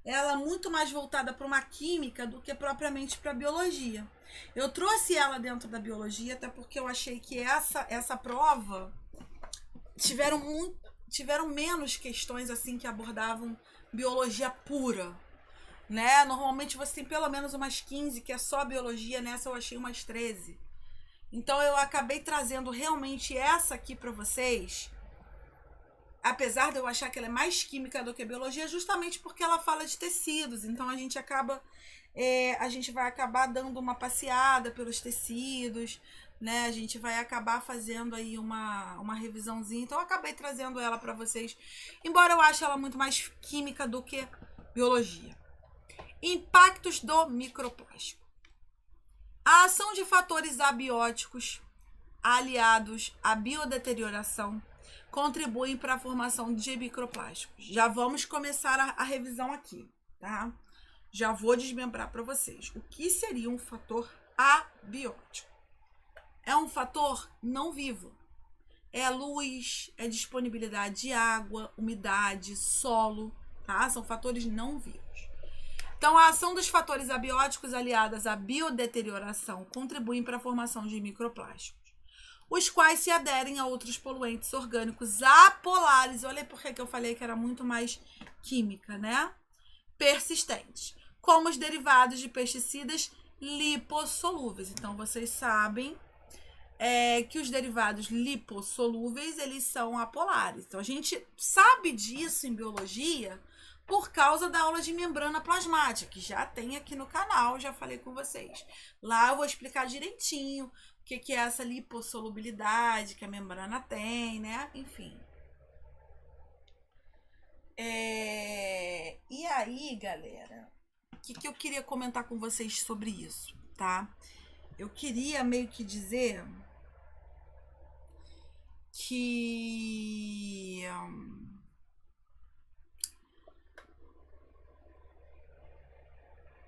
Ela muito mais voltada para uma química do que propriamente para biologia. Eu trouxe ela dentro da biologia, até porque eu achei que essa prova tiveram menos questões assim que abordavam biologia pura, né? Normalmente você tem pelo menos umas 15 que é só biologia, nessa eu achei umas 13. Então eu acabei trazendo realmente essa aqui para vocês, apesar de eu achar que ela é mais química do que biologia, justamente porque ela fala de tecidos. Então a gente vai acabar dando uma passeada pelos tecidos, né? A gente vai acabar fazendo aí uma revisãozinha. Então eu acabei trazendo ela para vocês, embora eu ache ela muito mais química do que biologia. Impactos do microplástico. A ação de fatores abióticos aliados à biodeterioração contribuem para a formação de microplásticos. Já vamos começar a revisão aqui, tá? Já vou desmembrar para vocês o que seria um fator abiótico. é um fator não vivo. É luz, é disponibilidade de água, umidade, solo, tá? São fatores não vivos. Então, a ação dos fatores abióticos aliadas à biodeterioração contribuem para a formação de microplásticos, os quais se aderem a outros poluentes orgânicos apolares. Olha por que eu falei que era muito mais química, né? Persistentes, como os derivados de pesticidas lipossolúveis. Então, vocês sabem que os derivados lipossolúveis, eles são apolares. Então, a gente sabe disso em biologia por causa da aula de membrana plasmática, que já tem aqui no canal, já falei com vocês. Lá eu vou explicar direitinho o que é essa lipossolubilidade que a membrana tem, né? Enfim. E aí, galera, o que eu queria comentar com vocês sobre isso, tá? Eu queria meio que dizer que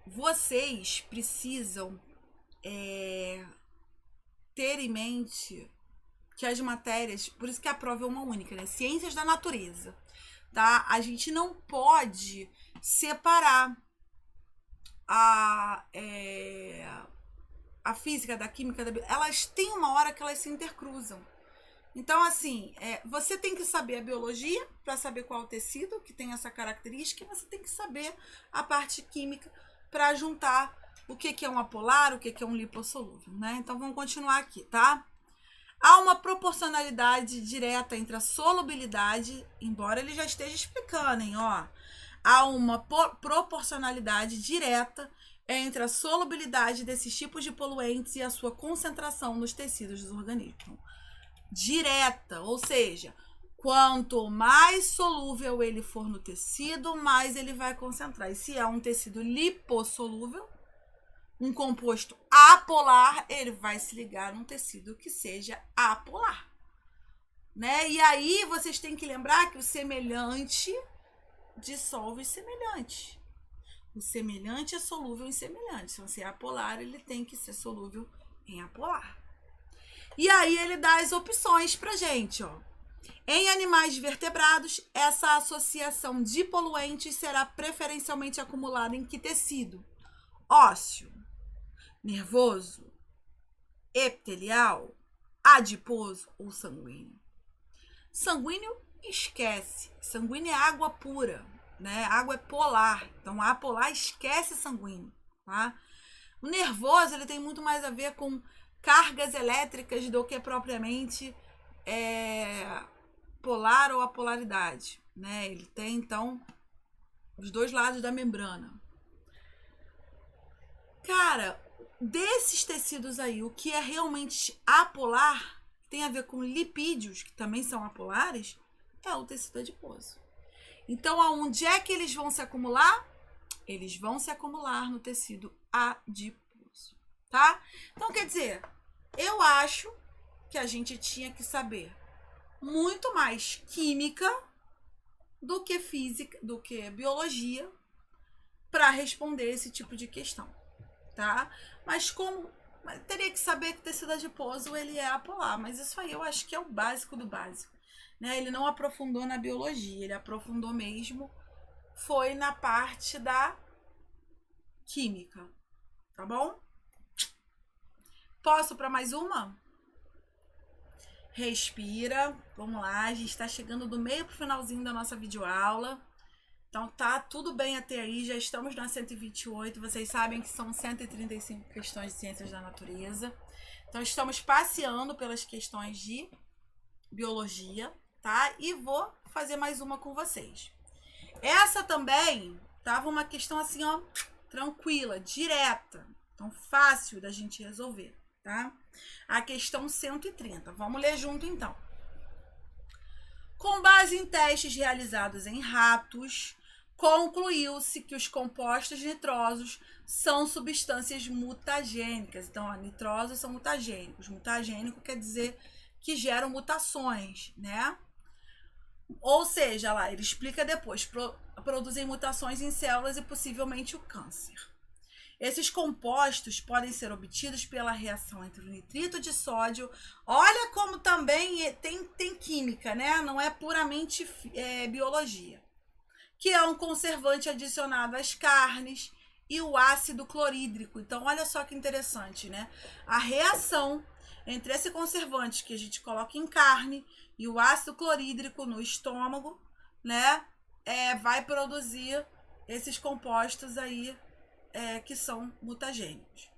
vocês precisam ter em mente que as matérias, por isso que a prova é uma única, né? Ciências da natureza, tá? A gente não pode separar a física da química, elas têm uma hora que elas se intercruzam. Então, assim, você tem que saber a biologia para saber qual é o tecido que tem essa característica, e você tem que saber a parte química para juntar o que é um apolar, o que é um lipossolúvel, né? Então, vamos continuar aqui, tá? Há uma proporcionalidade direta entre a solubilidade, embora ele já esteja explicando, hein, ó. Há uma proporcionalidade direta entre a solubilidade desses tipos de poluentes e a sua concentração nos tecidos dos organismos. Direta, ou seja, quanto mais solúvel ele for no tecido, mais ele vai concentrar. E se é um tecido lipossolúvel, um composto apolar, ele vai se ligar num tecido que seja apolar, né? E aí vocês têm que lembrar que o semelhante dissolve semelhante. O semelhante é solúvel em semelhante. Se você é apolar, ele tem que ser solúvel em apolar. E aí ele dá as opções pra gente, ó. Em animais vertebrados, essa associação de poluentes será preferencialmente acumulada em que tecido? Ósseo, nervoso, epitelial, adiposo ou sanguíneo? Sanguíneo, esquece. Sanguíneo é água pura, né? Água é polar. Então, a apolar esquece sanguíneo, tá? O nervoso, ele tem muito mais a ver com cargas elétricas do que propriamente polar ou apolaridade, né? Ele tem, então, os dois lados da membrana. Cara, desses tecidos aí, o que é realmente apolar, tem a ver com lipídios, que também são apolares, é o tecido adiposo. Então, aonde é que eles vão se acumular? Eles vão se acumular no tecido adiposo, tá? Então, quer dizer, eu acho que a gente tinha que saber muito mais química do que física, do que biologia, para responder esse tipo de questão, tá? Mas como teria que saber que o tecido adiposo ele é apolar, mas isso aí eu acho que é o básico do básico, né? Ele não aprofundou na biologia, ele aprofundou mesmo foi na parte da química, tá bom? Posso para mais uma? Respira, vamos lá, a gente está chegando do meio para o finalzinho da nossa videoaula. Então tá tudo bem até aí, já estamos na 128, vocês sabem que são 135 questões de ciências da natureza. Então estamos passeando pelas questões de biologia, tá? E vou fazer mais uma com vocês. Essa também tava uma questão assim, ó, tranquila, direta, então fácil da gente resolver, tá? A questão 130. Vamos ler junto então. Com base em testes realizados em ratos, concluiu-se que os compostos nitrosos são substâncias mutagênicas. Então, nitrosos são mutagênicos. Mutagênico quer dizer que geram mutações, né? Ou seja, lá, ele explica depois, produzem mutações em células e possivelmente o câncer. Esses compostos podem ser obtidos pela reação entre o nitrito de sódio. Olha como também tem química, né? Não é puramente biologia. Que é um conservante adicionado às carnes e o ácido clorídrico. Então, olha só que interessante, né? A reação entre esse conservante que a gente coloca em carne e o ácido clorídrico no estômago, né? Vai produzir esses compostos aí que são mutagênicos.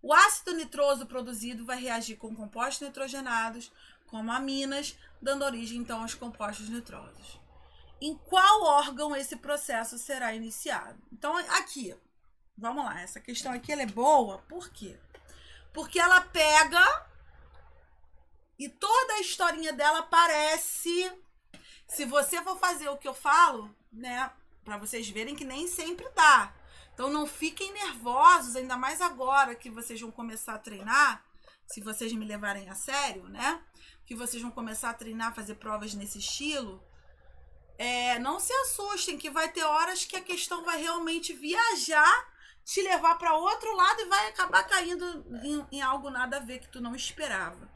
O ácido nitroso produzido vai reagir com compostos nitrogenados, como aminas, dando origem, então, aos compostos nitrosos. Em qual órgão esse processo será iniciado? Então, aqui, vamos lá, essa questão aqui ela é boa, por quê? Porque ela pega e toda a historinha dela parece, se você for fazer o que eu falo, né, para vocês verem que nem sempre dá. Então, não fiquem nervosos, ainda mais agora que vocês vão começar a treinar, se vocês me levarem a sério, né, que vocês vão começar a treinar, fazer provas nesse estilo. Não se assustem, que vai ter horas que a questão vai realmente viajar, te levar para outro lado e vai acabar caindo em algo nada a ver que tu não esperava.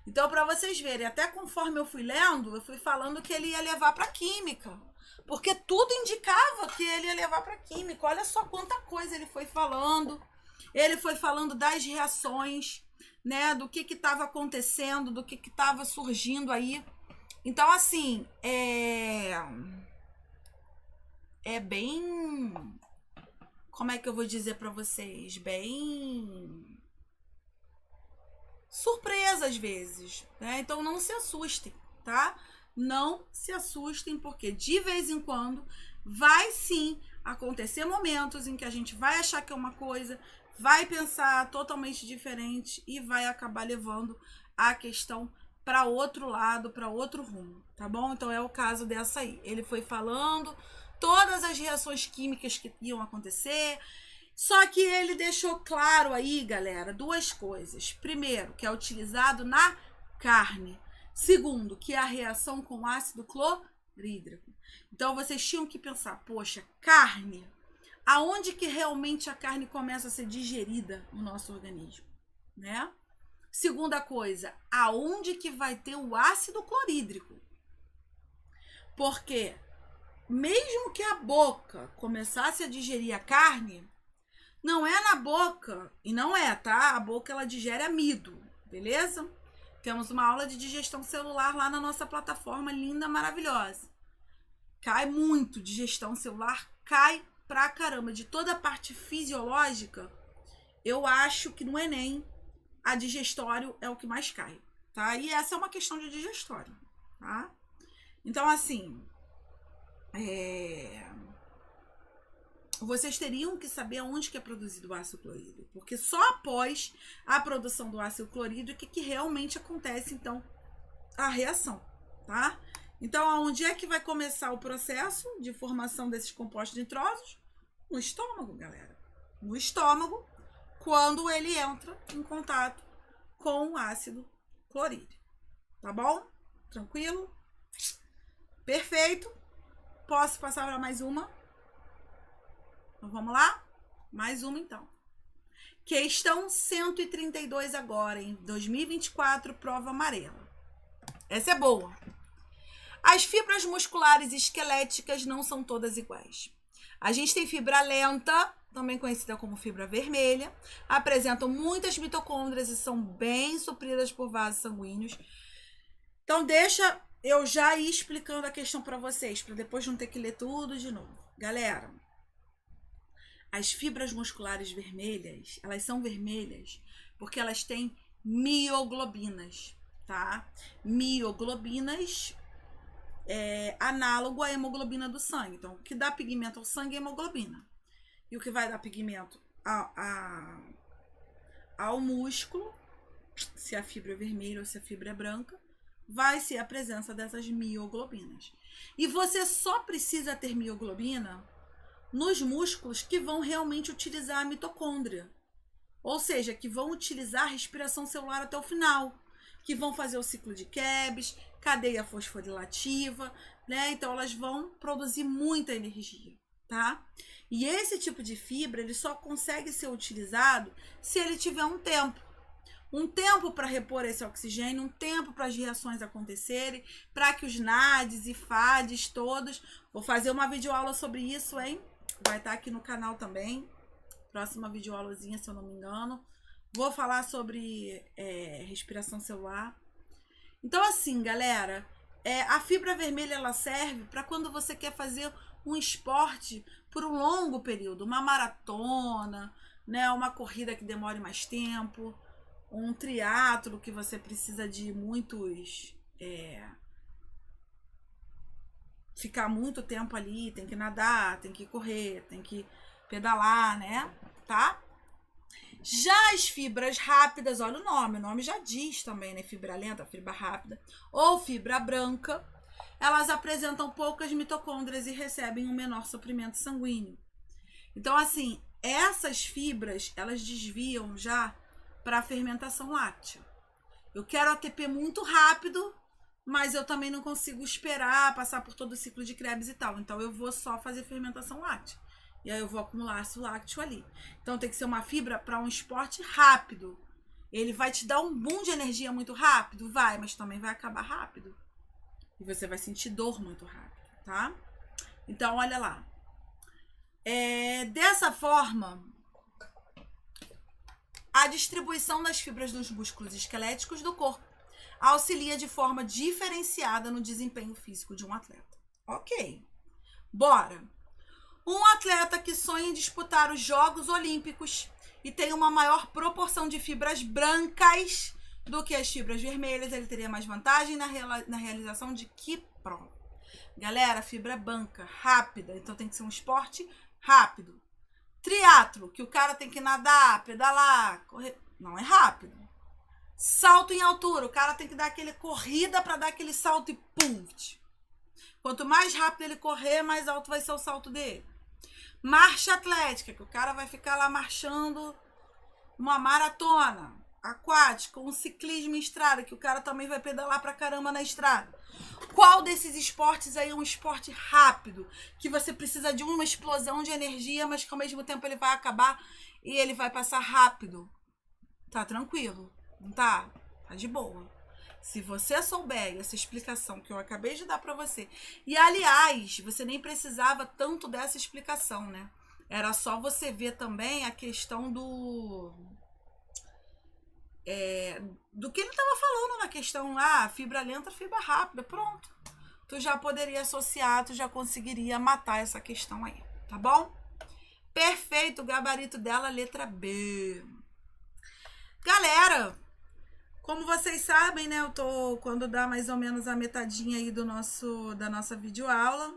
Então, para vocês verem, até conforme eu fui lendo, eu fui falando que ele ia levar para química, porque tudo indicava que ele ia levar para química. Olha só quanta coisa ele foi falando. Ele foi falando das reações, né, do que estava acontecendo, do que estava surgindo aí. Então, assim, é bem, como é que eu vou dizer para vocês? Bem surpresa às vezes, né? Então, não se assustem, tá? Não se assustem, porque de vez em quando vai sim acontecer momentos em que a gente vai achar que é uma coisa, vai pensar totalmente diferente e vai acabar levando a questão para outro lado, para outro rumo, tá bom? Então é o caso dessa aí. Ele foi falando todas as reações químicas que iam acontecer, só que ele deixou claro aí, galera, duas coisas. Primeiro, que é utilizado na carne. Segundo, que é a reação com ácido clorídrico. Então vocês tinham que pensar, poxa, carne, aonde que realmente a carne começa a ser digerida no nosso organismo, né? Segunda coisa, aonde que vai ter o ácido clorídrico? Porque mesmo que a boca começasse a digerir a carne, não é na boca, e não é, tá? A boca ela digere amido, beleza? Temos uma aula de digestão celular lá na nossa plataforma linda, maravilhosa. Cai muito, digestão celular cai pra caramba. De toda a parte fisiológica, eu acho que no Enem, a digestório é o que mais cai, tá? E essa é uma questão de digestório, tá? Então, assim, vocês teriam que saber onde que é produzido o ácido clorídrico, porque só após a produção do ácido clorídrico que realmente acontece, então, a reação, tá? Então, aonde é que vai começar o processo de formação desses compostos nitrosos? No estômago, galera. No estômago, quando ele entra em contato com o ácido clorídrico. Tá bom? Tranquilo? Perfeito. Posso passar para mais uma? Então, vamos lá? Mais uma, então. Questão 132 agora, em 2024, prova amarela. Essa é boa. As fibras musculares esqueléticas não são todas iguais. A gente tem fibra lenta, também conhecida como fibra vermelha, apresentam muitas mitocôndrias e são bem supridas por vasos sanguíneos. Então, deixa eu já ir explicando a questão para vocês, para depois não ter que ler tudo de novo. Galera, as fibras musculares vermelhas, elas são vermelhas porque elas têm mioglobinas, tá? Mioglobinas é análogo à hemoglobina do sangue. Então, o que dá pigmento ao sangue é a hemoglobina. E o que vai dar pigmento ao músculo, se a fibra é vermelha ou se a fibra é branca, vai ser a presença dessas mioglobinas. E você só precisa ter mioglobina nos músculos que vão realmente utilizar a mitocôndria. Ou seja, que vão utilizar a respiração celular até o final. Que vão fazer o ciclo de Krebs, cadeia fosforilativa, né? Então, elas vão produzir muita energia, tá? E esse tipo de fibra, ele só consegue ser utilizado se ele tiver um tempo. Um tempo para repor esse oxigênio, um tempo para as reações acontecerem, para que os NADs e FADs todos... Vou fazer uma videoaula sobre isso, hein? Vai estar aqui no canal também. Próxima videoaulazinha, se eu não me engano. Vou falar sobre respiração celular. Então, assim, galera, a fibra vermelha, ela serve para quando você quer fazer um esporte por um longo período. Uma maratona, né? Uma corrida que demore mais tempo. Um triatlo que você precisa de muitos... ficar muito tempo ali, tem que nadar, tem que correr, tem que pedalar, né? Tá? Já as fibras rápidas, olha o nome já diz também, né? Fibra lenta, fibra rápida ou fibra branca, elas apresentam poucas mitocôndrias e recebem um menor suprimento sanguíneo. Então, assim, essas fibras, elas desviam já para a fermentação láctea. Eu quero ATP muito rápido, mas eu também não consigo esperar passar por todo o ciclo de Krebs e tal. Então, eu vou só fazer fermentação láctea. E aí eu vou acumular ácido lácteo ali. Então, tem que ser uma fibra para um esporte rápido. Ele vai te dar um boom de energia muito rápido? Vai, mas também vai acabar rápido. E você vai sentir dor muito rápido, tá? Então, olha lá. Dessa forma, a distribuição das fibras dos músculos esqueléticos do corpo auxilia de forma diferenciada no desempenho físico de um atleta. Ok. Bora. Um atleta que sonha em disputar os Jogos Olímpicos e tem uma maior proporção de fibras brancas do que as fibras vermelhas, ele teria mais vantagem na realização de que prova? Galera, fibra branca, rápida, então tem que ser um esporte rápido. Triatlo, que o cara tem que nadar, pedalar, correr, não é rápido. Salto em altura, o cara tem que dar aquele corrida para dar aquele salto e pum. Quanto mais rápido ele correr, mais alto vai ser o salto dele. Marcha atlética, que o cara vai ficar lá marchando uma maratona aquática, um ciclismo em estrada, que o cara também vai pedalar pra caramba na estrada. Qual desses esportes aí é um esporte rápido, que você precisa de uma explosão de energia, mas que ao mesmo tempo ele vai acabar e ele vai passar rápido? Tá tranquilo, não tá? Tá de boa. Se você souber essa explicação que eu acabei de dar pra você, e aliás, você nem precisava tanto dessa explicação, né? Era só você ver também a questão do que ele estava falando na questão lá, fibra lenta, fibra rápida, pronto. Tu já poderia associar, tu já conseguiria matar essa questão aí, tá bom? Perfeito, o gabarito dela, letra B. Galera, como vocês sabem, né, quando dá mais ou menos a metadinha aí da nossa videoaula,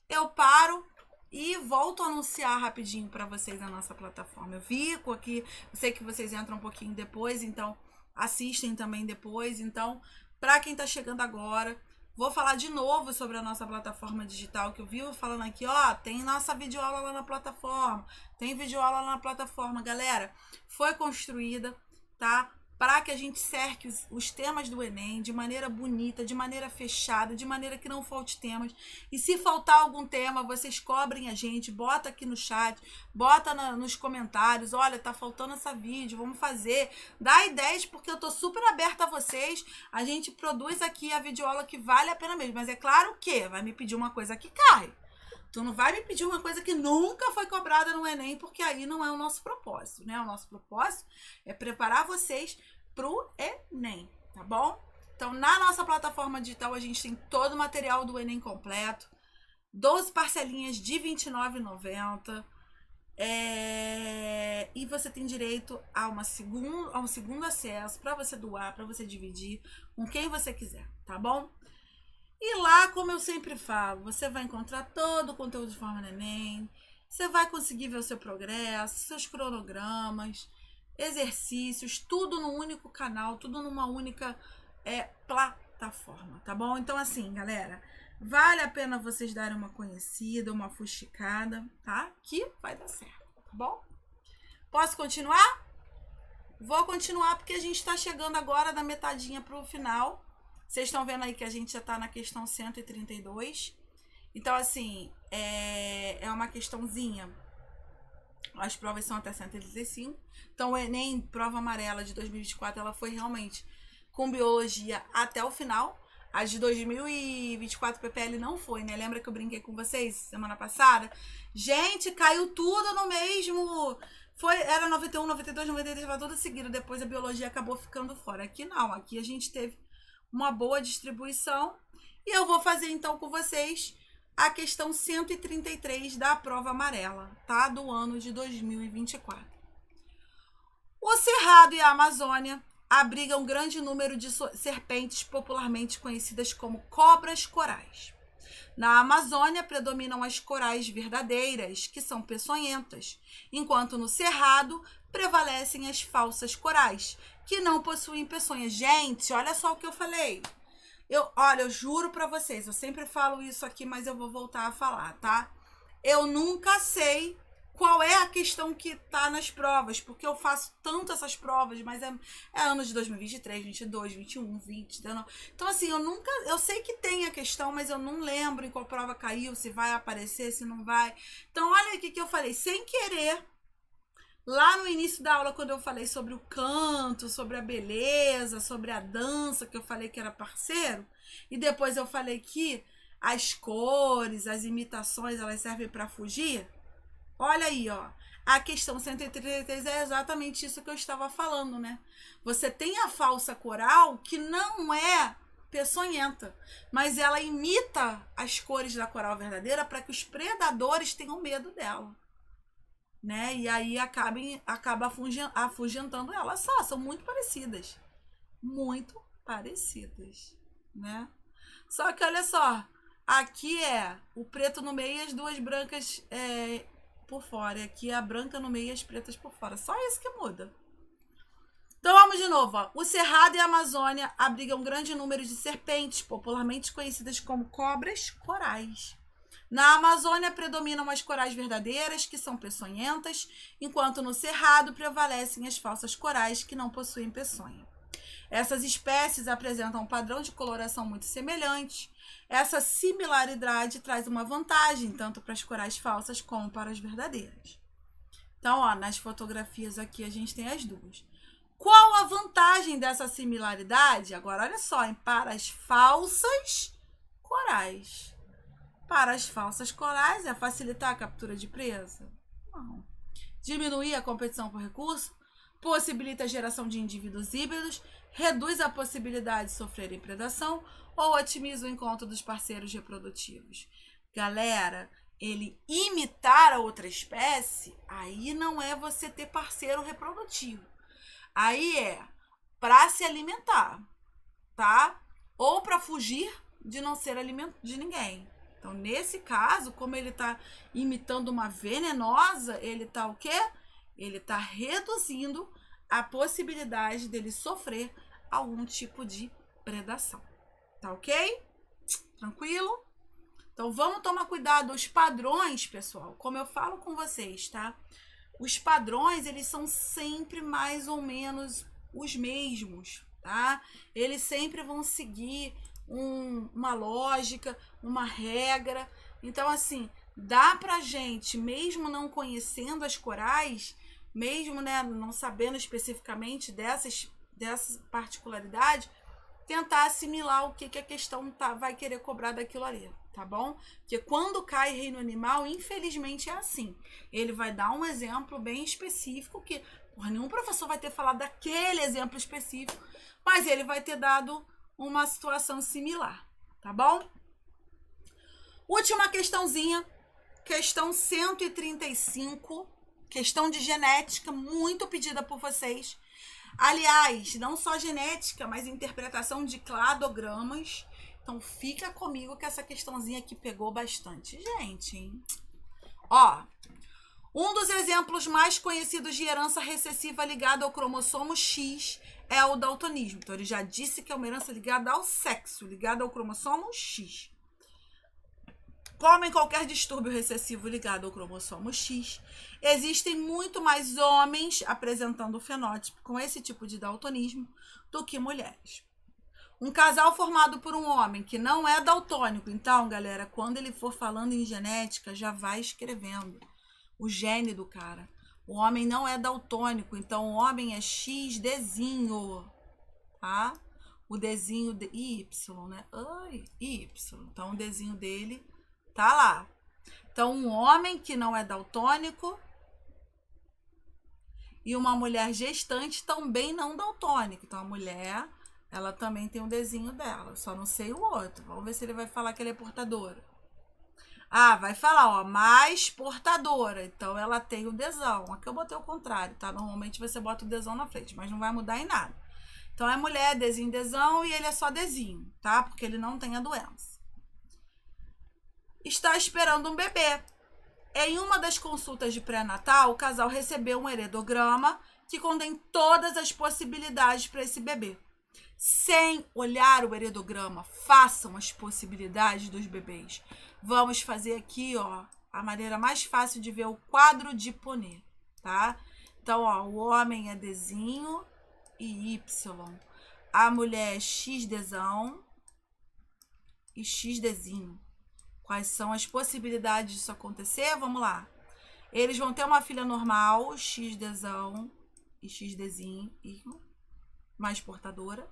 eu paro e volto a anunciar rapidinho para vocês a nossa plataforma. Eu fico aqui, eu sei que vocês entram um pouquinho depois, então assistem também depois. Então, para quem tá chegando agora, vou falar de novo sobre a nossa plataforma digital, que eu vivo falando aqui, ó, tem nossa videoaula lá na plataforma, tem videoaula lá na plataforma. Galera, foi construída, tá? Para que a gente cerque os temas do Enem de maneira bonita, de maneira fechada, de maneira que não falte temas. E se faltar algum tema, vocês cobrem a gente, bota aqui no chat, bota nos comentários, olha, tá faltando essa vídeo, vamos fazer. Dá ideias, porque eu tô super aberta a vocês. A gente produz aqui a videoaula que vale a pena mesmo. Mas é claro que vai me pedir uma coisa que cai. Tu não vai me pedir uma coisa que nunca foi cobrada no Enem, porque aí não é o nosso propósito, né? O nosso propósito é preparar vocês pro Enem, tá bom? Então, na nossa plataforma digital, a gente tem todo o material do Enem completo, 12 parcelinhas de R$ 29,90. E você tem direito a um segundo acesso para você doar, para você dividir com quem você quiser, tá bom? E lá, como eu sempre falo, você vai encontrar todo o conteúdo de forma no Enem, você vai conseguir ver o seu progresso, seus cronogramas, exercícios, tudo num único canal, tudo numa única plataforma, tá bom? Então, assim, galera, vale a pena vocês darem uma conhecida, uma fuxicada, tá? Que vai dar certo, tá bom? Posso continuar? Vou continuar porque a gente tá chegando agora da metadinha pro final. Vocês estão vendo aí que a gente já tá na questão 132. Então, assim, é uma questãozinha. As provas são até 135. Então, o Enem, prova amarela de 2024, ela foi realmente com biologia até o final. A de 2024 PPL não foi, né? Lembra que eu brinquei com vocês semana passada? Gente, caiu tudo no mesmo... Era 91, 92, 93, estava tudo seguido. Depois a biologia acabou ficando fora. Aqui não, aqui a gente teve uma boa distribuição. E eu vou fazer então com vocês a questão 133 da prova amarela, tá? Do ano de 2024. O Cerrado e a Amazônia abrigam um grande número de serpentes popularmente conhecidas como cobras corais. Na Amazônia predominam as corais verdadeiras, que são peçonhentas, enquanto no Cerrado prevalecem as falsas corais, que não possuem peçonhas. Gente, olha só o que eu falei. Olha, eu juro pra vocês, eu sempre falo isso aqui, mas eu vou voltar a falar, tá? Eu nunca sei qual é a questão que tá nas provas, porque eu faço tanto essas provas, mas é ano de 2023, 22, 21, 20, 19. Então, assim, eu sei que tem a questão, mas eu não lembro em qual prova caiu, se vai aparecer, se não vai. Então, olha aqui que eu falei, sem querer, lá no início da aula, quando eu falei sobre o canto, sobre a beleza, sobre a dança, que eu falei que era parceiro, e depois eu falei que as cores, as imitações, elas servem para fugir. Olha aí, ó. A questão 133 é exatamente isso que eu estava falando, né? Você tem a falsa coral que não é peçonhenta, mas ela imita as cores da coral verdadeira para que os predadores tenham medo dela, né? E aí acaba afugentando ela. Só, são muito parecidas. Muito parecidas, né? Só que olha só, aqui é o preto no meio e as duas brancas por fora. E aqui é a branca no meio e as pretas por fora. Só isso que muda. Então vamos de novo, ó. O Cerrado e a Amazônia abrigam um grande número de serpentes, popularmente conhecidas como cobras corais. Na Amazônia predominam as corais verdadeiras, que são peçonhentas, enquanto no Cerrado prevalecem as falsas corais, que não possuem peçonha. Essas espécies apresentam um padrão de coloração muito semelhante. Essa similaridade traz uma vantagem, tanto para as corais falsas como para as verdadeiras. Então, ó, nas fotografias aqui a gente tem as duas. Qual a vantagem dessa similaridade? Agora, olha só, hein? Para as falsas corais. Para as falsas corais é facilitar a captura de presa? Não. Diminuir a competição por recurso? Possibilita a geração de indivíduos híbridos? Reduz a possibilidade de sofrerem predação? Ou otimiza o encontro dos parceiros reprodutivos? Galera, ele imitar a outra espécie, aí não é você ter parceiro reprodutivo. Aí é para se alimentar, tá? Ou para fugir de não ser alimento de ninguém. Então, nesse caso, como ele está imitando uma venenosa, ele está o quê? Ele está reduzindo a possibilidade dele sofrer algum tipo de predação. Tá ok? Tranquilo? Então, vamos tomar cuidado. Os padrões, pessoal, como eu falo com vocês, tá? Os padrões, eles são sempre mais ou menos os mesmos, tá? Eles sempre vão seguir uma lógica, uma regra. Então, assim, dá pra gente, mesmo não conhecendo as corais, mesmo, né, não sabendo especificamente dessas particularidades, tentar assimilar o que a questão vai querer cobrar daquilo ali, tá bom? Porque quando cai reino animal, infelizmente é assim. Ele vai dar um exemplo bem específico que nenhum professor vai ter falado daquele exemplo específico, mas ele vai ter dado uma situação similar, tá bom? Última questãozinha, questão 135, questão de genética, muito pedida por vocês. Aliás, não só genética, mas interpretação de cladogramas. Então fica comigo que essa questãozinha aqui pegou bastante gente, hein? Ó, um dos exemplos mais conhecidos de herança recessiva ligada ao cromossomo X é o daltonismo. Então ele já disse que é uma herança ligada ao sexo, ligada ao cromossomo X. Como em qualquer distúrbio recessivo ligado ao cromossomo X, existem muito mais homens apresentando o fenótipo com esse tipo de daltonismo do que mulheres. Um casal formado por um homem que não é daltônico. Então, galera, quando ele for falando em genética, já vai escrevendo o gene do cara. O homem não é daltônico, então o homem é XDzinho, tá? O Dzinho de Y, né? Ai, Y. Então o Dzinho dele tá lá. Então um homem que não é daltônico e uma mulher gestante também não daltônica. Então a mulher, ela também tem um Dzinho dela, só não sei o outro. Vamos ver se ele vai falar que ele é portadora. Ah, vai falar, ó, mais portadora. Então ela tem o Dzão. Aqui eu botei o contrário, tá? Normalmente você bota o Dzão na frente, mas não vai mudar em nada. Então é mulher, Dzinho, Dzão, e ele é só Dzinho, tá? Porque ele não tem a doença. Está esperando um bebê. Em uma das consultas de pré-natal, o casal recebeu um heredograma que contém todas as possibilidades para esse bebê. Sem olhar o heredograma, façam as possibilidades dos bebês. Vamos fazer aqui, ó, a maneira mais fácil de ver o quadro de Punnett, tá? Então, ó, o homem é Dzinho e Y. A mulher é XDzão e XDzinho. Quais são as possibilidades disso acontecer? Vamos lá. Eles vão ter uma filha normal, XDzão e XDzinho, mais portadora.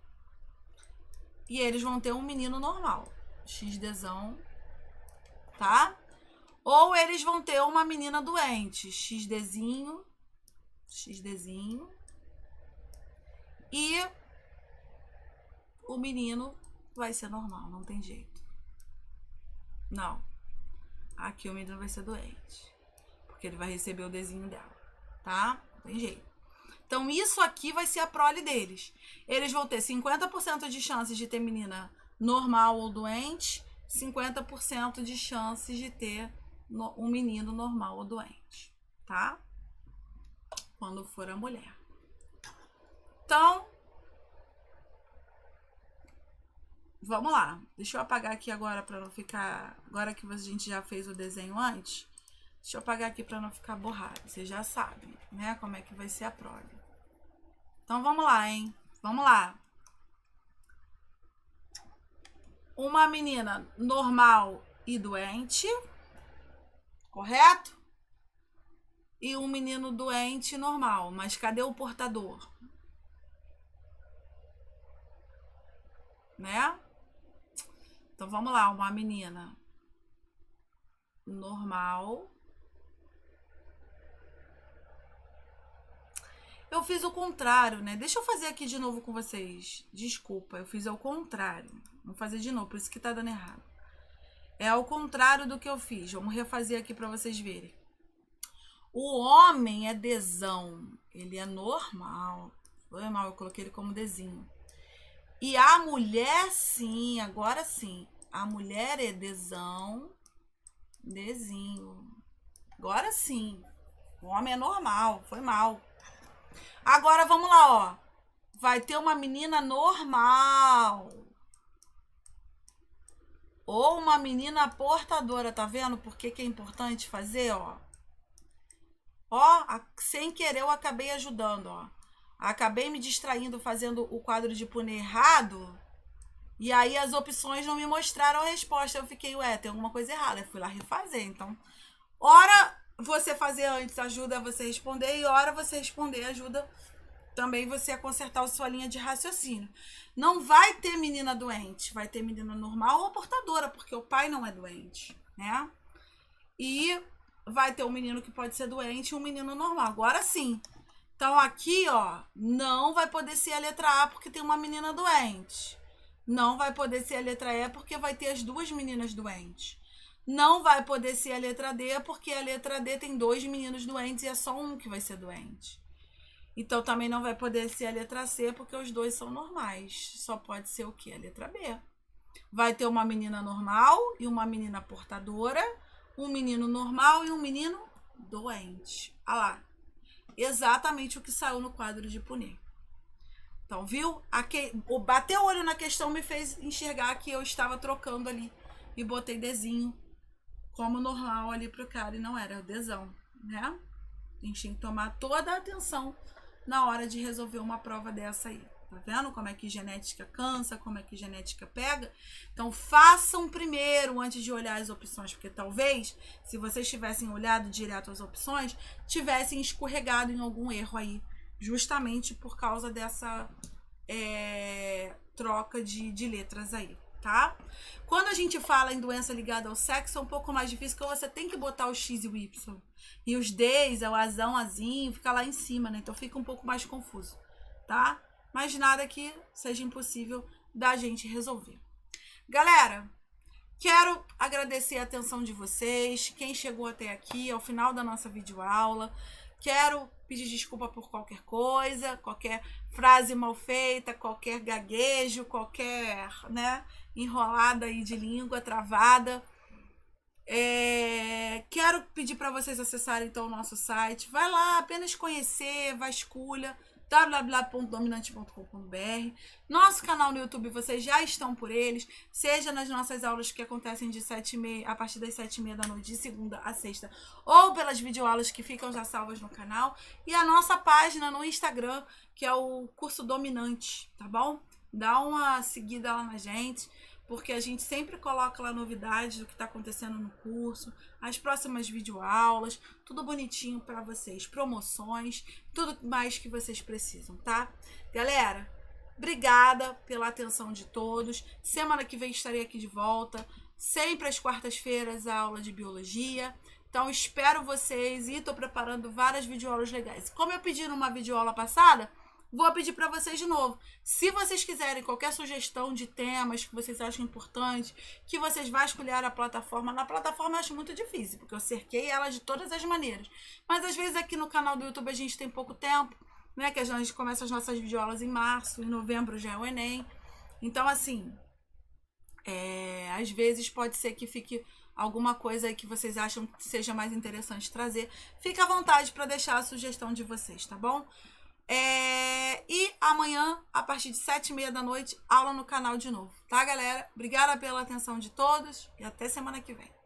E eles vão ter um menino normal, XDzão, tá? Ou eles vão ter uma menina doente, XDzinho, e o menino vai ser normal, não tem jeito. Não. Aqui o menino vai ser doente, porque ele vai receber o Dzinho dela, tá? Não tem jeito. Então, isso aqui vai ser a prole deles. Eles vão ter 50% de chances de ter menina normal ou doente, 50% de chances de ter um menino normal ou doente, tá? Quando for a mulher. Então, vamos lá. Deixa eu apagar aqui agora para não ficar... Agora que a gente já fez o desenho antes, deixa eu apagar aqui para não ficar borrado. Vocês já sabem, né? Como é que vai ser a prole. Então, vamos lá, hein? Vamos lá. Uma menina normal e doente, correto? E um menino doente e normal. Mas cadê o portador? Né? Então, vamos lá. Uma menina normal. Eu fiz o contrário, né? Deixa eu fazer aqui de novo com vocês. Desculpa, eu fiz ao contrário. Vamos fazer de novo, por isso que tá dando errado. É ao contrário do que eu fiz. Vamos refazer aqui para vocês verem. O homem é Dzão. Ele é normal. Foi mal, eu coloquei ele como Dzinho. E a mulher, sim, agora sim. A mulher é Dzão, Dzinho. Agora sim. O homem é normal, foi mal. Agora vamos lá, ó. Vai ter uma menina normal. Ou uma menina portadora, tá vendo? Por que é importante fazer, ó? Ó, sem querer eu acabei ajudando, ó. Acabei me distraindo fazendo o quadro de Punnett errado. E aí as opções não me mostraram a resposta. Eu fiquei, ué, tem alguma coisa errada. Eu fui lá refazer, então. Ora você fazer antes ajuda você responder, e hora você responder ajuda também você a consertar a sua linha de raciocínio. Não vai ter menina doente, vai ter menina normal ou portadora, porque o pai não é doente, né? E vai ter um menino que pode ser doente e um menino normal. Agora sim. Então aqui, ó, não vai poder ser a letra A porque tem uma menina doente. Não vai poder ser a letra E porque vai ter as duas meninas doentes. Não vai poder ser a letra D porque a letra D tem dois meninos doentes e é só um que vai ser doente. Então também não vai poder ser a letra C porque os dois são normais. Só pode ser o quê? A letra B. Vai ter uma menina normal e uma menina portadora, um menino normal e um menino doente. Olha lá. Exatamente o que saiu no quadro de Punnett. Então, viu? O bater o olho na questão me fez enxergar que eu estava trocando ali e botei Dzinho como normal ali pro cara e não era o Dzão, né? A gente tem que tomar toda a atenção na hora de resolver uma prova dessa aí. Tá vendo como é que genética cansa, como é que genética pega? Então, façam primeiro antes de olhar as opções, porque talvez, se vocês tivessem olhado direto as opções, tivessem escorregado em algum erro aí, justamente por causa dessa troca de letras aí, tá? Quando a gente fala em doença ligada ao sexo, é um pouco mais difícil, porque você tem que botar o X e o Y. E os Ds, o azão, azinho, fica lá em cima, né? Então fica um pouco mais confuso, tá? Mas nada que seja impossível da gente resolver. Galera, quero agradecer a atenção de vocês, quem chegou até aqui, ao final da nossa videoaula. Quero pedir desculpa por qualquer coisa, qualquer frase mal feita, qualquer gaguejo, qualquer, né, enrolada aí de língua, travada. Quero pedir para vocês acessarem então o nosso site. Vai lá, apenas conhecer, vasculha, www.dominante.com.br. Nosso canal no YouTube, vocês já estão por eles, seja nas nossas aulas que acontecem de 7h30, a partir das 7h30 da noite, de segunda a sexta, ou pelas videoaulas que ficam já salvas no canal, e a nossa página no Instagram, que é o Curso Dominante, tá bom? Dá uma seguida lá na gente, porque a gente sempre coloca lá novidades do que está acontecendo no curso, as próximas videoaulas, tudo bonitinho para vocês, promoções, tudo mais que vocês precisam, tá? Galera, obrigada pela atenção de todos. Semana que vem estarei aqui de volta, sempre às quartas-feiras a aula de biologia. Então espero vocês e estou preparando várias videoaulas legais. Como eu pedi numa videoaula passada, vou pedir para vocês de novo. Se vocês quiserem qualquer sugestão de temas que vocês acham importante, que vocês vasculhar a plataforma. Na plataforma eu acho muito difícil, porque eu cerquei ela de todas as maneiras. Mas às vezes aqui no canal do YouTube a gente tem pouco tempo, né? Que a gente começa as nossas videoaulas em março, em novembro já é o Enem. Então, assim, às vezes pode ser que fique alguma coisa aí que vocês acham que seja mais interessante trazer. Fique à vontade para deixar a sugestão de vocês, tá bom? E amanhã, a partir de 7h30 da noite, aula no canal de novo, tá, galera? Obrigada pela atenção de todos e até semana que vem.